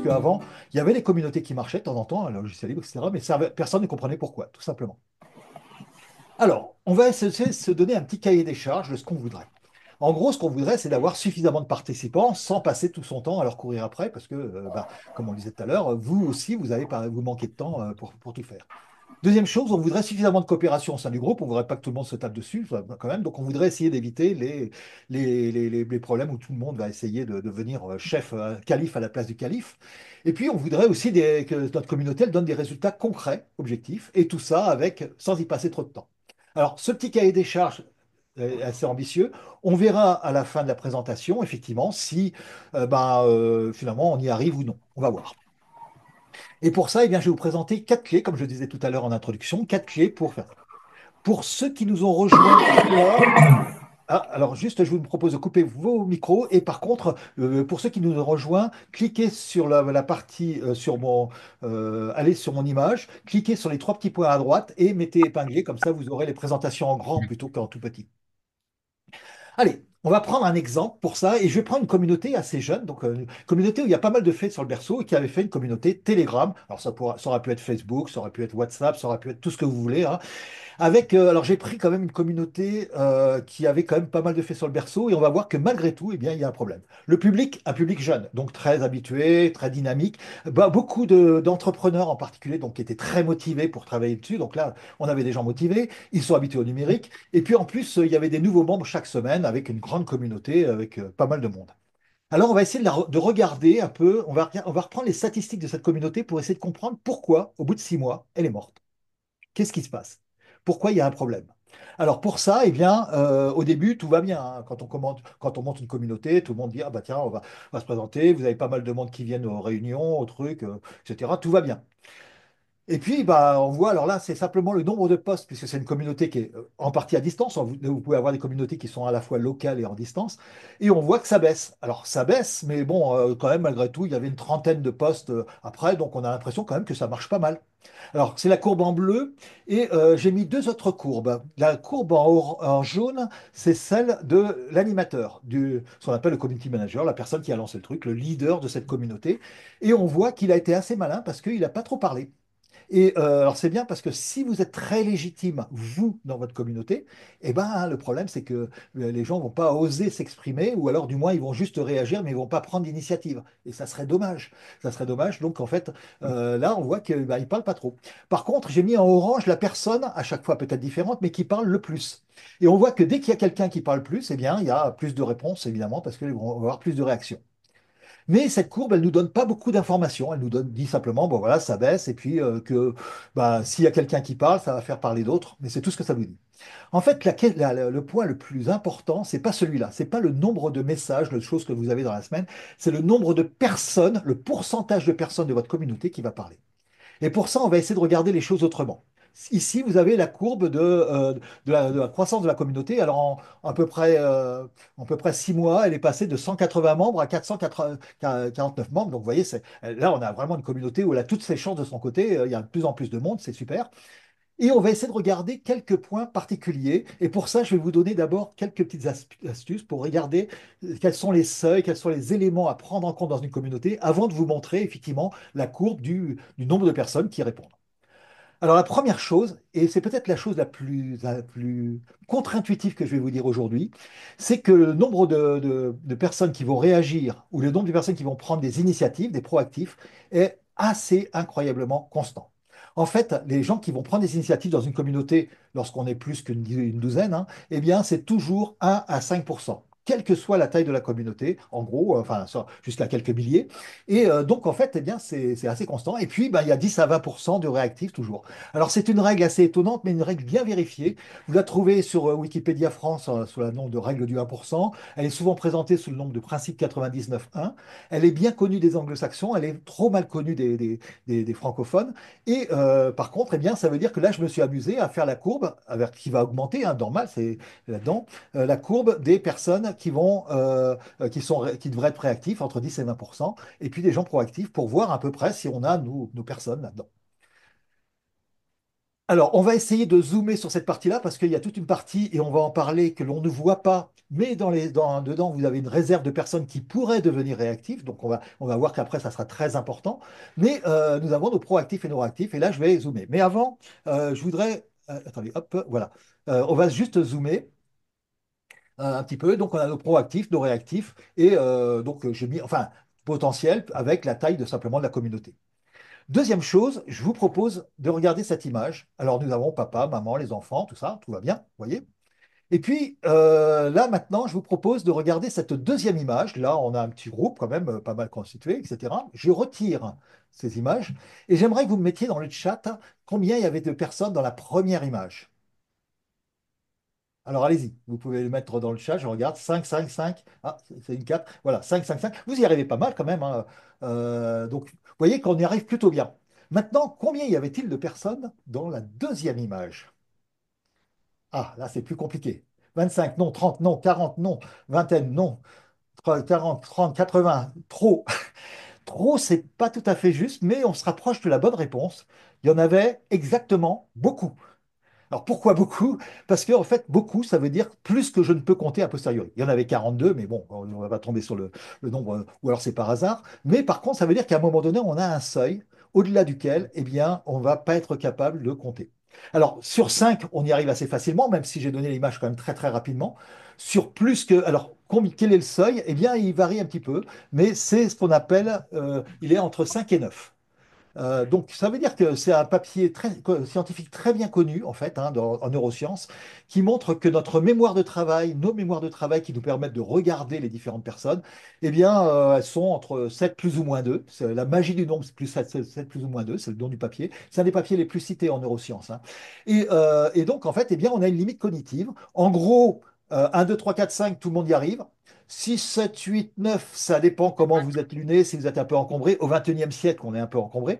qu'avant, il y avait les communautés qui marchaient de temps en temps, un logiciel libre, etc., mais personne ne comprenait pourquoi, tout simplement. Alors, on va essayer de se donner un petit cahier des charges de ce qu'on voudrait. En gros, ce qu'on voudrait, c'est d'avoir suffisamment de participants sans passer tout son temps à leur courir après, parce que, comme on le disait tout à l'heure, vous aussi, vous manquez de temps pour tout faire. Deuxième chose, on voudrait suffisamment de coopération au sein du groupe. On ne voudrait pas que tout le monde se tape dessus, quand même. Donc, on voudrait essayer d'éviter les problèmes où tout le monde va essayer de devenir chef, calife à la place du calife. Et puis, on voudrait aussi que notre communauté elle donne des résultats concrets, objectifs, et tout ça sans y passer trop de temps. Alors, ce petit cahier des charges est assez ambitieux. On verra à la fin de la présentation, effectivement, si finalement on y arrive ou non. On va voir. Et pour ça, eh bien, je vais vous présenter quatre clés, comme je disais tout à l'heure en introduction, quatre clés pour faire. Pour ceux qui nous ont rejoints ce soir, alors juste, je vous propose de couper vos micros et par contre, pour ceux qui nous ont rejoints, cliquez sur la partie allez sur mon image, cliquez sur les trois petits points à droite et mettez épinglé, comme ça vous aurez les présentations en grand plutôt qu'en tout petit. Allez, on va prendre un exemple pour ça et je vais prendre une communauté assez jeune, donc une communauté où il y a pas mal de faits sur le berceau et qui avait fait une communauté Telegram. Alors ça aurait pu être Facebook, ça aurait pu être WhatsApp, ça aurait pu être tout ce que vous voulez, hein. Alors j'ai pris quand même une communauté qui avait quand même pas mal de faits sur le berceau et on va voir que malgré tout, eh bien, il y a un problème. Le public, un public jeune, donc très habitué, très dynamique, beaucoup d'entrepreneurs en particulier, donc qui étaient très motivés pour travailler dessus. Donc là, on avait des gens motivés, ils sont habitués au numérique. Et puis en plus, il y avait des nouveaux membres chaque semaine avec une grande communauté, avec pas mal de monde. Alors on va essayer de regarder un peu, on va reprendre les statistiques de cette communauté pour essayer de comprendre pourquoi, au bout de 6 mois, elle est morte. Qu'est-ce qui se passe? Pourquoi il y a un problème? Alors pour ça, eh bien, au début, tout va bien, hein. Quand on monte une communauté, tout le monde dit, ah bah tiens, on va se présenter, vous avez pas mal de monde qui viennent aux réunions, aux trucs, etc. Tout va bien. Et puis, bah, on voit, alors là, c'est simplement le nombre de postes, puisque c'est une communauté qui est en partie à distance. Vous pouvez avoir des communautés qui sont à la fois locales et en distance. Et on voit que ça baisse. Alors, ça baisse, mais bon, quand même, malgré tout, il y avait une trentaine de postes après, donc on a l'impression quand même que ça marche pas mal. Alors, c'est la courbe en bleu, et j'ai mis deux autres courbes. La courbe en jaune, c'est celle de l'animateur, ce qu'on appelle le community manager, la personne qui a lancé le truc, le leader de cette communauté. Et on voit qu'il a été assez malin parce qu'il n'a pas trop parlé. Et alors c'est bien parce que si vous êtes très légitime, vous, dans votre communauté, eh ben, hein, le problème c'est que les gens vont pas oser s'exprimer ou alors du moins ils vont juste réagir mais ils vont pas prendre d'initiative. Et ça serait dommage. Ça serait dommage. Donc en fait, là on voit qu'il ne parle pas trop. Par contre, j'ai mis en orange la personne, à chaque fois peut-être différente, mais qui parle le plus. Et on voit que dès qu'il y a quelqu'un qui parle plus, eh bien, il y a plus de réponses évidemment parce qu'ils vont avoir plus de réactions. Mais cette courbe, elle nous donne pas beaucoup d'informations. Dit simplement, bon voilà, ça baisse, et puis que bah, s'il y a quelqu'un qui parle, ça va faire parler d'autres, mais c'est tout ce que ça nous dit. En fait, le point le plus important, c'est pas celui-là, c'est pas le nombre de messages, de choses que vous avez dans la semaine, c'est le nombre de personnes, le pourcentage de personnes de votre communauté qui va parler. Et pour ça, on va essayer de regarder les choses autrement. Ici, vous avez la courbe de la croissance de la communauté. Alors, en peu près 6 mois, elle est passée de 180 membres à 449 membres. Donc, vous voyez, là, on a vraiment une communauté où elle a toutes ses chances de son côté. Il y a de plus en plus de monde, c'est super. Et on va essayer de regarder quelques points particuliers. Et pour ça, je vais vous donner d'abord quelques petites astuces pour regarder quels sont les seuils, quels sont les éléments à prendre en compte dans une communauté avant de vous montrer effectivement la courbe du nombre de personnes qui répondent. Alors la première chose, et c'est peut-être la chose la plus contre-intuitive que je vais vous dire aujourd'hui, c'est que le nombre de personnes qui vont réagir ou le nombre de personnes qui vont prendre des initiatives, des proactifs, est assez incroyablement constant. En fait, les gens qui vont prendre des initiatives dans une communauté, lorsqu'on est plus qu'une douzaine, hein, eh bien, c'est toujours 1 à 5%, quelle que soit la taille de la communauté, en gros, enfin, jusqu'à quelques milliers. Et donc, en fait, eh bien, c'est assez constant. Et puis, ben, il y a 10 à 20% de réactifs toujours. Alors, c'est une règle assez étonnante, mais une règle bien vérifiée. Vous la trouvez sur Wikipédia France sous le nom de règle du 1%. Elle est souvent présentée sous le nom de principe 99.1. Elle est bien connue des anglo-saxons, elle est trop mal connue des francophones. Et par contre, eh bien, ça veut dire que là, je me suis amusé à faire la courbe, qui va augmenter, hein, normal, c'est là-dedans, la courbe des personnes qui devraient être préactifs, entre 10 et 20%, et puis des gens proactifs pour voir à peu près si on a nos personnes là-dedans. Alors, on va essayer de zoomer sur cette partie-là parce qu'il y a toute une partie, et on va en parler, que l'on ne voit pas mais dedans, vous avez une réserve de personnes qui pourraient devenir réactifs. Donc, on va voir qu'après, ça sera très important. Mais nous avons nos proactifs et nos réactifs. Et là, je vais zoomer. Mais avant, je voudrais... attendez, hop, voilà. On va juste zoomer un petit peu. Donc, on a nos proactifs, nos réactifs. Et donc, j'ai mis... Enfin, potentiel avec la taille de simplement de la communauté. Deuxième chose, je vous propose de regarder cette image. Alors, nous avons papa, maman, les enfants, tout ça, tout va bien, vous voyez. Et puis, là, maintenant, je vous propose de regarder cette deuxième image. Là, on a un petit groupe quand même pas mal constitué, etc. Je retire ces images et j'aimerais que vous me mettiez dans le chat combien il y avait de personnes dans la première image. Alors, allez-y, vous pouvez le mettre dans le chat. Je regarde 5, 5, 5. Ah, c'est une 4. Voilà, 5, 5, 5. Vous y arrivez pas mal quand même, hein. Donc, vous voyez qu'on y arrive plutôt bien. Maintenant, combien y avait-il de personnes dans la deuxième image? Ah, là, c'est plus compliqué. 25, non. 30, non. 40, non. Vingtaine, non. 40, 30, 80, trop. Trop, c'est pas tout à fait juste, mais on se rapproche de la bonne réponse. Il y en avait exactement beaucoup. Alors pourquoi beaucoup? Parce qu'en fait, beaucoup, ça veut dire plus que je ne peux compter a posteriori. Il y en avait 42, mais bon, on va pas tomber sur le nombre, ou alors c'est par hasard. Mais par contre, ça veut dire qu'à un moment donné, on a un seuil au-delà duquel, eh bien, on ne va pas être capable de compter. Alors, sur 5, on y arrive assez facilement, même si j'ai donné l'image quand même très très rapidement. Sur plus que... Alors, quel est le seuil? Eh bien, il varie un petit peu, mais c'est ce qu'on appelle... il est entre 5 et 9. Donc, ça veut dire que c'est un papier scientifique très bien connu, en fait, hein, en neurosciences, qui montre que notre mémoire de travail, nos mémoires de travail qui nous permettent de regarder les différentes personnes, eh bien, elles sont entre 7 plus ou moins 2. C'est la magie du nombre plus 7 plus ou moins 2, c'est le nom du papier. C'est un des papiers les plus cités en neurosciences, hein. Et donc, en fait, eh bien, on a une limite cognitive. En gros, 1, 2, 3, 4, 5, tout le monde y arrive. 6, 7, 8, 9, ça dépend comment vous êtes luné, si vous êtes un peu encombré. Au XXIe siècle, on est un peu encombré.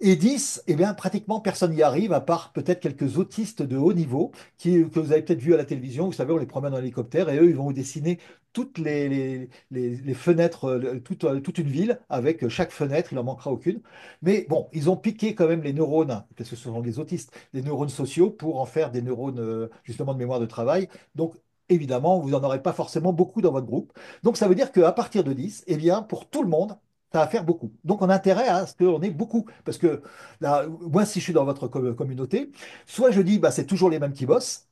Et 10, eh bien, pratiquement personne n'y arrive, à part peut-être quelques autistes de haut niveau que vous avez peut-être vu à la télévision. Vous savez, on les promène en hélicoptère et eux, ils vont vous dessiner toutes les fenêtres, toute une ville avec chaque fenêtre, il n'en manquera aucune. Mais bon, ils ont piqué quand même les neurones, parce que ce sont des autistes, des neurones sociaux pour en faire des neurones justement de mémoire de travail. Donc, évidemment, vous n'en aurez pas forcément beaucoup dans votre groupe. Donc, ça veut dire qu'à partir de 10, eh bien, pour tout le monde, ça va faire beaucoup. Donc, on a intérêt à ce qu'on ait beaucoup. Parce que là, moi, si je suis dans votre communauté, soit je dis, bah, c'est toujours les mêmes qui bossent.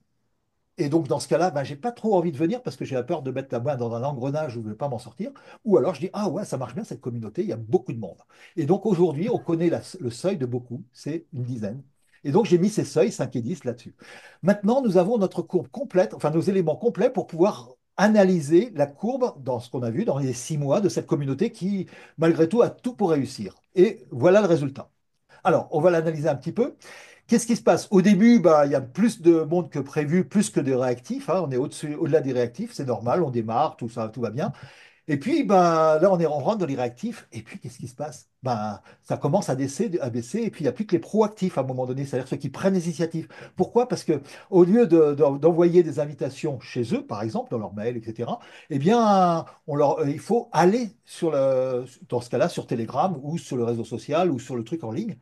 Et donc, dans ce cas-là, bah, j'ai pas trop envie de venir parce que j'ai la peur de mettre la main dans un engrenage où je ne vais pas m'en sortir. Ou alors, je dis, ah ouais, ça marche bien cette communauté, il y a beaucoup de monde. Et donc, aujourd'hui, on connaît le seuil de beaucoup, c'est une dizaine. Et donc, j'ai mis ces seuils 5 et 10 là-dessus. Maintenant, nous avons notre courbe complète, enfin nos éléments complets pour pouvoir analyser la courbe dans ce qu'on a vu dans les 6 mois de cette communauté qui, malgré tout, a tout pour réussir. Et voilà le résultat. Alors, on va l'analyser un petit peu. Qu'est-ce qui se passe? Au début, bah, il y a plus de monde que prévu, plus que de réactifs, hein. On est au-dessus, au-delà des réactifs, c'est normal, on démarre, tout ça, tout va bien. Et puis, ben, là, on rentre dans les réactifs. Et puis, qu'est-ce qui se passe? Ben, ça commence à baisser. Et puis, il n'y a plus que les proactifs à un moment donné, c'est-à-dire ceux qui prennent les initiatives. Pourquoi? Parce que au lieu d'envoyer des invitations chez eux, par exemple, dans leur mail, etc., eh bien, il faut aller dans ce cas-là, sur Telegram ou sur le réseau social ou sur le truc en ligne.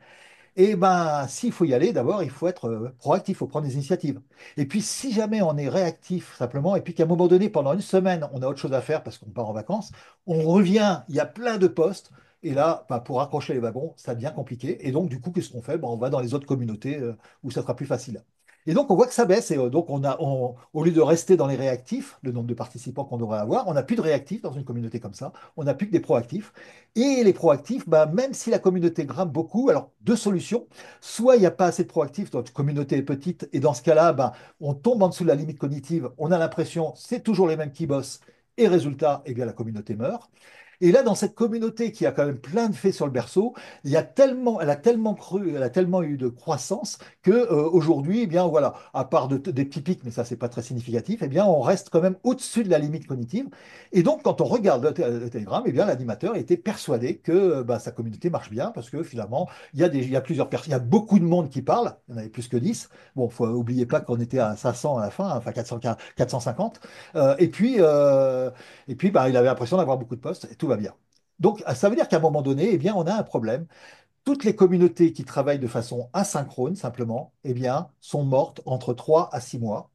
Et ben, s'il faut y aller, d'abord, il faut être proactif, il faut prendre des initiatives. Et puis, si jamais on est réactif simplement, et puis qu'à un moment donné, pendant une semaine, on a autre chose à faire parce qu'on part en vacances, on revient, il y a plein de postes, et là, ben, pour accrocher les wagons, ça devient compliqué. Et donc, du coup, qu'est-ce qu'on fait? Ben, on va dans les autres communautés où ça sera plus facile. Et donc, on voit que ça baisse. Et donc, au lieu de rester dans les réactifs, le nombre de participants qu'on devrait avoir, on n'a plus de réactifs dans une communauté comme ça. On n'a plus que des proactifs. Et les proactifs, bah, même si la communauté grimpe beaucoup, alors deux solutions. Soit il n'y a pas assez de proactifs, notre communauté est petite, et dans ce cas-là, bah, on tombe en dessous de la limite cognitive, on a l'impression c'est toujours les mêmes qui bossent, et résultat, eh bien, la communauté meurt. Et là, dans cette communauté qui a quand même plein de faits sur le berceau, elle a tellement cru, elle a tellement eu de croissance que aujourd'hui, eh bien voilà, à part des petits pics, mais ça c'est pas très significatif, eh bien on reste quand même au-dessus de la limite cognitive. Et donc, quand on regarde le Telegram, eh bien l'animateur était persuadé que bah, sa communauté marche bien parce que finalement, il y a plusieurs personnes, il y a beaucoup de monde qui parle, il y en avait plus que 10. Bon, faut oublier pas qu'on était à 500 à la fin, enfin 400, 450. Et puis, bah, il avait l'impression d'avoir beaucoup de postes et tout va bien. Donc, ça veut dire qu'à un moment donné, eh bien, on a un problème. Toutes les communautés qui travaillent de façon asynchrone, simplement, eh bien, sont mortes entre 3 à 6 mois.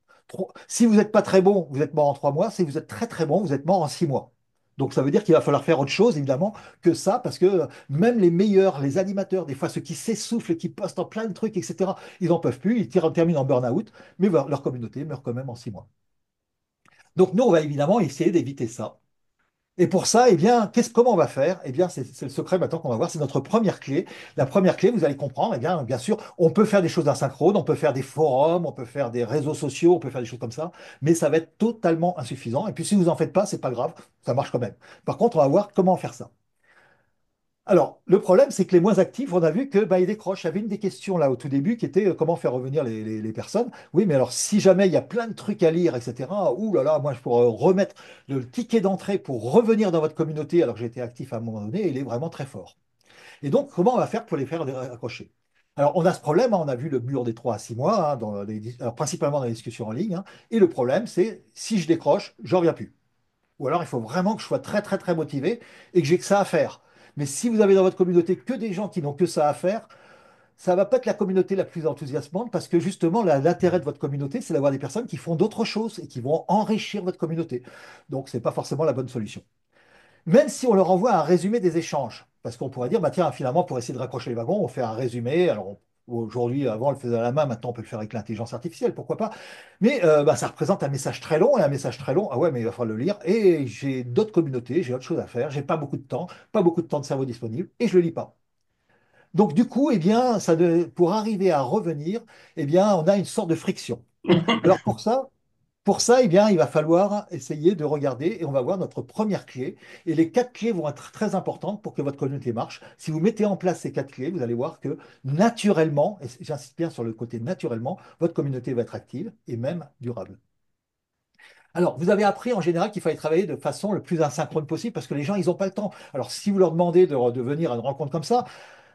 Si vous n'êtes pas très bon, vous êtes mort en 3 mois. Si vous êtes très très bon, vous êtes mort en 6 mois. Donc ça veut dire qu'il va falloir faire autre chose, évidemment, que ça, parce que même les meilleurs, les animateurs, des fois ceux qui s'essoufflent, qui postent en plein de trucs, etc., ils n'en peuvent plus, terminent en burn-out, mais leur communauté meurt quand même en 6 mois. Donc nous, on va évidemment essayer d'éviter ça. Et pour ça, eh bien, comment on va faire? Eh bien, c'est le secret maintenant qu'on va voir. C'est notre première clé. La première clé, vous allez comprendre, eh bien sûr, on peut faire des choses asynchrones, on peut faire des forums, on peut faire des réseaux sociaux, on peut faire des choses comme ça, mais ça va être totalement insuffisant. Et puis, si vous en faites pas, c'est pas grave, ça marche quand même. Par contre, on va voir comment faire ça. Alors, le problème, c'est que les moins actifs, on a vu que bah, ils décrochent. Il y avait une des questions là au tout début qui était comment faire revenir les personnes. Oui, mais alors si jamais il y a plein de trucs à lire, etc. Ouh là là, moi je pourrais remettre le ticket d'entrée pour revenir dans votre communauté alors que j'étais actif à un moment donné, il est vraiment très fort. Et donc, comment on va faire pour les faire accrocher? Alors, on a ce problème, hein, on a vu le mur des 3 à 6 mois, hein, alors, principalement dans les discussions en ligne, hein. Et le problème, c'est si je décroche, je reviens plus. Ou alors, il faut vraiment que je sois très, très, très motivé et que j'ai que ça à faire. Mais si vous avez dans votre communauté que des gens qui n'ont que ça à faire, ça ne va pas être la communauté la plus enthousiasmante parce que justement, l'intérêt de votre communauté, c'est d'avoir des personnes qui font d'autres choses et qui vont enrichir votre communauté. Donc, ce n'est pas forcément la bonne solution. Même si on leur envoie un résumé des échanges, parce qu'on pourrait dire, bah tiens, finalement, pour essayer de raccrocher les wagons, on fait un résumé. Alors, aujourd'hui, avant, on le faisait à la main, maintenant, on peut le faire avec l'intelligence artificielle, pourquoi pas. Mais bah, ça représente un message très long, et un message très long, ah ouais, mais il va falloir le lire. Et j'ai d'autres communautés, j'ai autre chose à faire, j'ai pas beaucoup de temps de cerveau disponible, et je le lis pas. Donc, du coup, eh bien, pour arriver à revenir, eh bien, on a une sorte de friction. Alors, pour ça, eh bien, il va falloir essayer de regarder et on va voir notre première clé. Et les 4 clés vont être très importantes pour que votre communauté marche. Si vous mettez en place ces 4 clés, vous allez voir que naturellement, et j'insiste bien sur le côté naturellement, votre communauté va être active et même durable. Alors, vous avez appris en général qu'il fallait travailler de façon le plus asynchrone possible parce que les gens, ils n'ont pas le temps. Alors, si vous leur demandez de venir à une rencontre comme ça,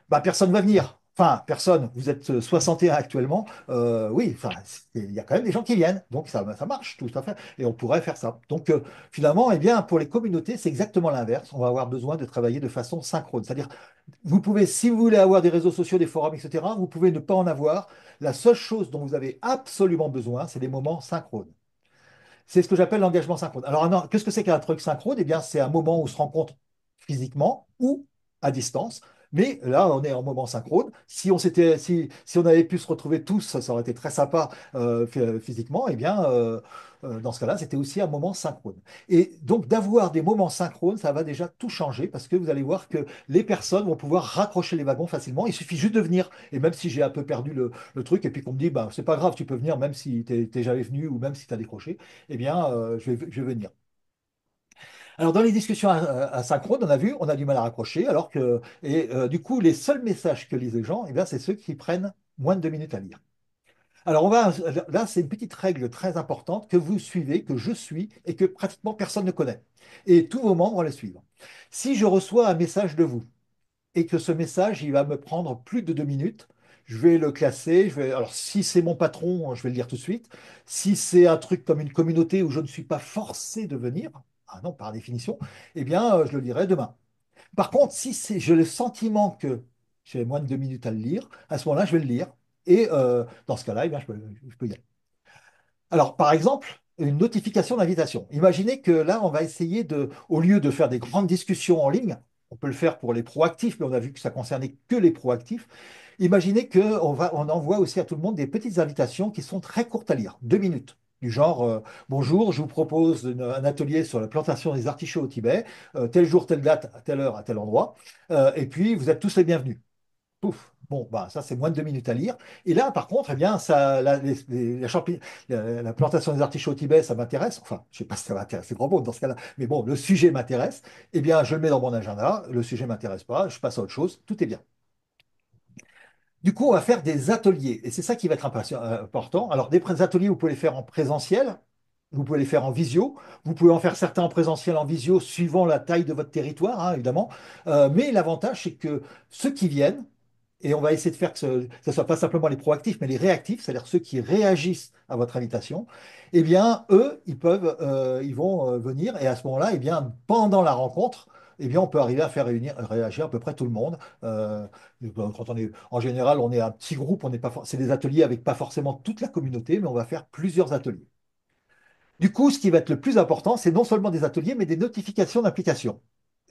bah, personne ne va venir. Enfin, personne. Vous êtes 61 actuellement. Oui, enfin, il y a quand même des gens qui viennent. Donc, ça marche tout à fait. Et on pourrait faire ça. Donc, finalement, eh bien, pour les communautés, c'est exactement l'inverse. On va avoir besoin de travailler de façon synchrone. C'est-à-dire, vous pouvez, si vous voulez avoir des réseaux sociaux, des forums, etc., vous pouvez ne pas en avoir. La seule chose dont vous avez absolument besoin, c'est des moments synchrones. C'est ce que j'appelle l'engagement synchrone. Alors, non, qu'est-ce que c'est qu'un truc synchrone? Eh bien, c'est un moment où on se rencontre physiquement ou à distance. Mais là, on est en moment synchrone. Si on avait pu se retrouver tous, ça aurait été très sympa physiquement. Eh bien, dans ce cas-là, c'était aussi un moment synchrone. Et donc, d'avoir des moments synchrones, ça va déjà tout changer parce que vous allez voir que les personnes vont pouvoir raccrocher les wagons facilement. Il suffit juste de venir. Et même si j'ai un peu perdu le truc et puis qu'on me dit, bah, c'est pas grave, tu peux venir même si t'es jamais venu ou même si tu as décroché, eh bien, je vais venir. Alors, dans les discussions asynchrones, on a vu, on a du mal à raccrocher, du coup, les seuls messages que lisent les gens, eh bien, c'est ceux qui prennent moins de 2 minutes à lire. Alors, là, c'est une petite règle très importante que vous suivez, que je suis et que pratiquement personne ne connaît. Et tous vos membres vont le suivre. Si je reçois un message de vous, et que ce message, il va me prendre plus de 2 minutes. Je vais le classer. Alors, si c'est mon patron, je vais le lire tout de suite. Si c'est un truc comme une communauté où je ne suis pas forcé de venir, ah non, par définition, eh bien, je le lirai demain. Par contre, si j'ai le sentiment que j'ai moins de 2 minutes à le lire, à ce moment-là, je vais le lire. Et dans ce cas-là, eh bien, je peux y aller. Alors, par exemple, une notification d'invitation. Imaginez que là, on va essayer au lieu de faire des grandes discussions en ligne, on peut le faire pour les proactifs, mais on a vu que ça concernait que les proactifs. Imaginez qu'on envoie aussi à tout le monde des petites invitations qui sont très courtes à lire, 2 minutes. Du genre, bonjour, je vous propose un atelier sur la plantation des artichauts au Tibet, tel jour, telle date, à telle heure, à tel endroit. Et puis, vous êtes tous les bienvenus. Pouf. Bon, bah, ça, c'est moins de 2 minutes à lire. Et là, par contre, eh bien, la plantation des artichauts au Tibet, ça m'intéresse. Enfin, je ne sais pas si ça m'intéresse, c'est grand mot dans ce cas-là. Mais bon, le sujet m'intéresse. Eh bien, je le mets dans mon agenda. Le sujet ne m'intéresse pas. Je passe à autre chose. Tout est bien. Du coup, on va faire des ateliers. Et c'est ça qui va être important. Alors, des ateliers, vous pouvez les faire en présentiel. Vous pouvez les faire en visio. Vous pouvez en faire certains en présentiel, en visio, suivant la taille de votre territoire, hein, évidemment. Mais l'avantage, c'est que ceux qui viennent, et on va essayer de faire que ce ne soit pas simplement les proactifs, mais les réactifs, c'est-à-dire ceux qui réagissent à votre invitation, eh bien, eux, ils vont venir, et à ce moment-là, eh bien, pendant la rencontre, eh bien, on peut arriver à faire réagir à peu près tout le monde. En général, on est un petit groupe, on n'est pas, c'est des ateliers avec pas forcément toute la communauté, mais on va faire plusieurs ateliers. Du coup, ce qui va être le plus important, c'est non seulement des ateliers, mais des notifications d'application,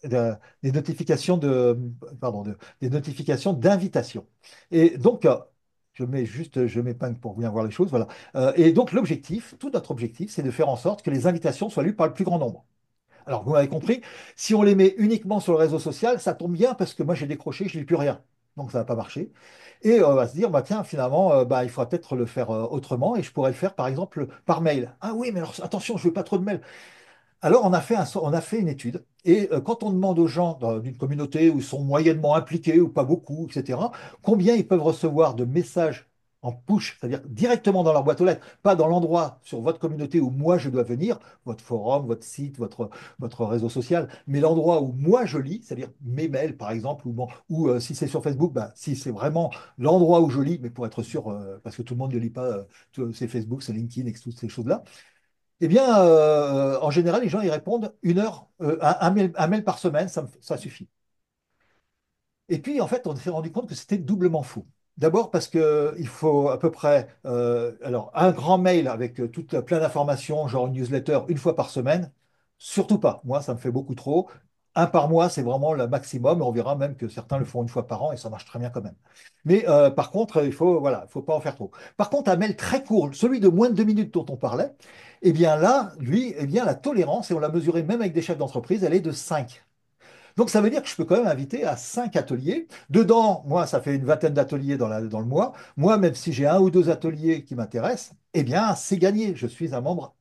des notifications des notifications d'invitation. Et donc, je m'épingle pour bien voir les choses, voilà. Et donc, tout notre objectif, c'est de faire en sorte que les invitations soient lues par le plus grand nombre. Alors, vous m'avez compris, si on les met uniquement sur le réseau social, ça tombe bien parce que moi, j'ai décroché, je ne lis plus rien. Donc, ça ne va pas marcher. Et on va se dire, bah, tiens, finalement, bah, il faudra peut-être le faire autrement et je pourrais le faire, par exemple, par mail. Ah oui, mais alors attention, je ne veux pas trop de mails. Alors, on a fait une étude et quand on demande aux gens d'une communauté où ils sont moyennement impliqués ou pas beaucoup, etc., combien ils peuvent recevoir de messages en push, c'est-à-dire directement dans leur boîte aux lettres, pas dans l'endroit sur votre communauté où moi je dois venir, votre forum, votre site, votre réseau social, mais l'endroit où moi je lis, c'est-à-dire mes mails par exemple, ou si c'est sur Facebook, bah, si c'est vraiment l'endroit où je lis, mais pour être sûr, parce que tout le monde ne lit pas, c'est Facebook, c'est LinkedIn et toutes ces choses-là. Eh bien, en général, les gens y répondent 1 heure, un mail par semaine, ça suffit. Et puis, en fait, on s'est rendu compte que c'était doublement faux. D'abord parce qu'il faut à peu près alors, un grand mail avec plein d'informations, genre une newsletter, 1 fois par semaine, surtout pas. Moi, ça me fait beaucoup trop. Un par mois, c'est vraiment le maximum. Et on verra même que certains le font 1 fois par an et ça marche très bien quand même. Mais par contre, voilà, il faut pas en faire trop. Par contre, un mail très court, celui de moins de 2 minutes dont on parlait, eh bien là, lui, eh bien, la tolérance, et on l'a mesuré même avec des chefs d'entreprise, elle est de 5. Donc ça veut dire que je peux quand même inviter à 5 ateliers. Dedans, moi, ça fait une vingtaine d'ateliers dans le mois. Moi, même si j'ai 1 ou 2 ateliers qui m'intéressent, eh bien, c'est gagné. Je suis un membre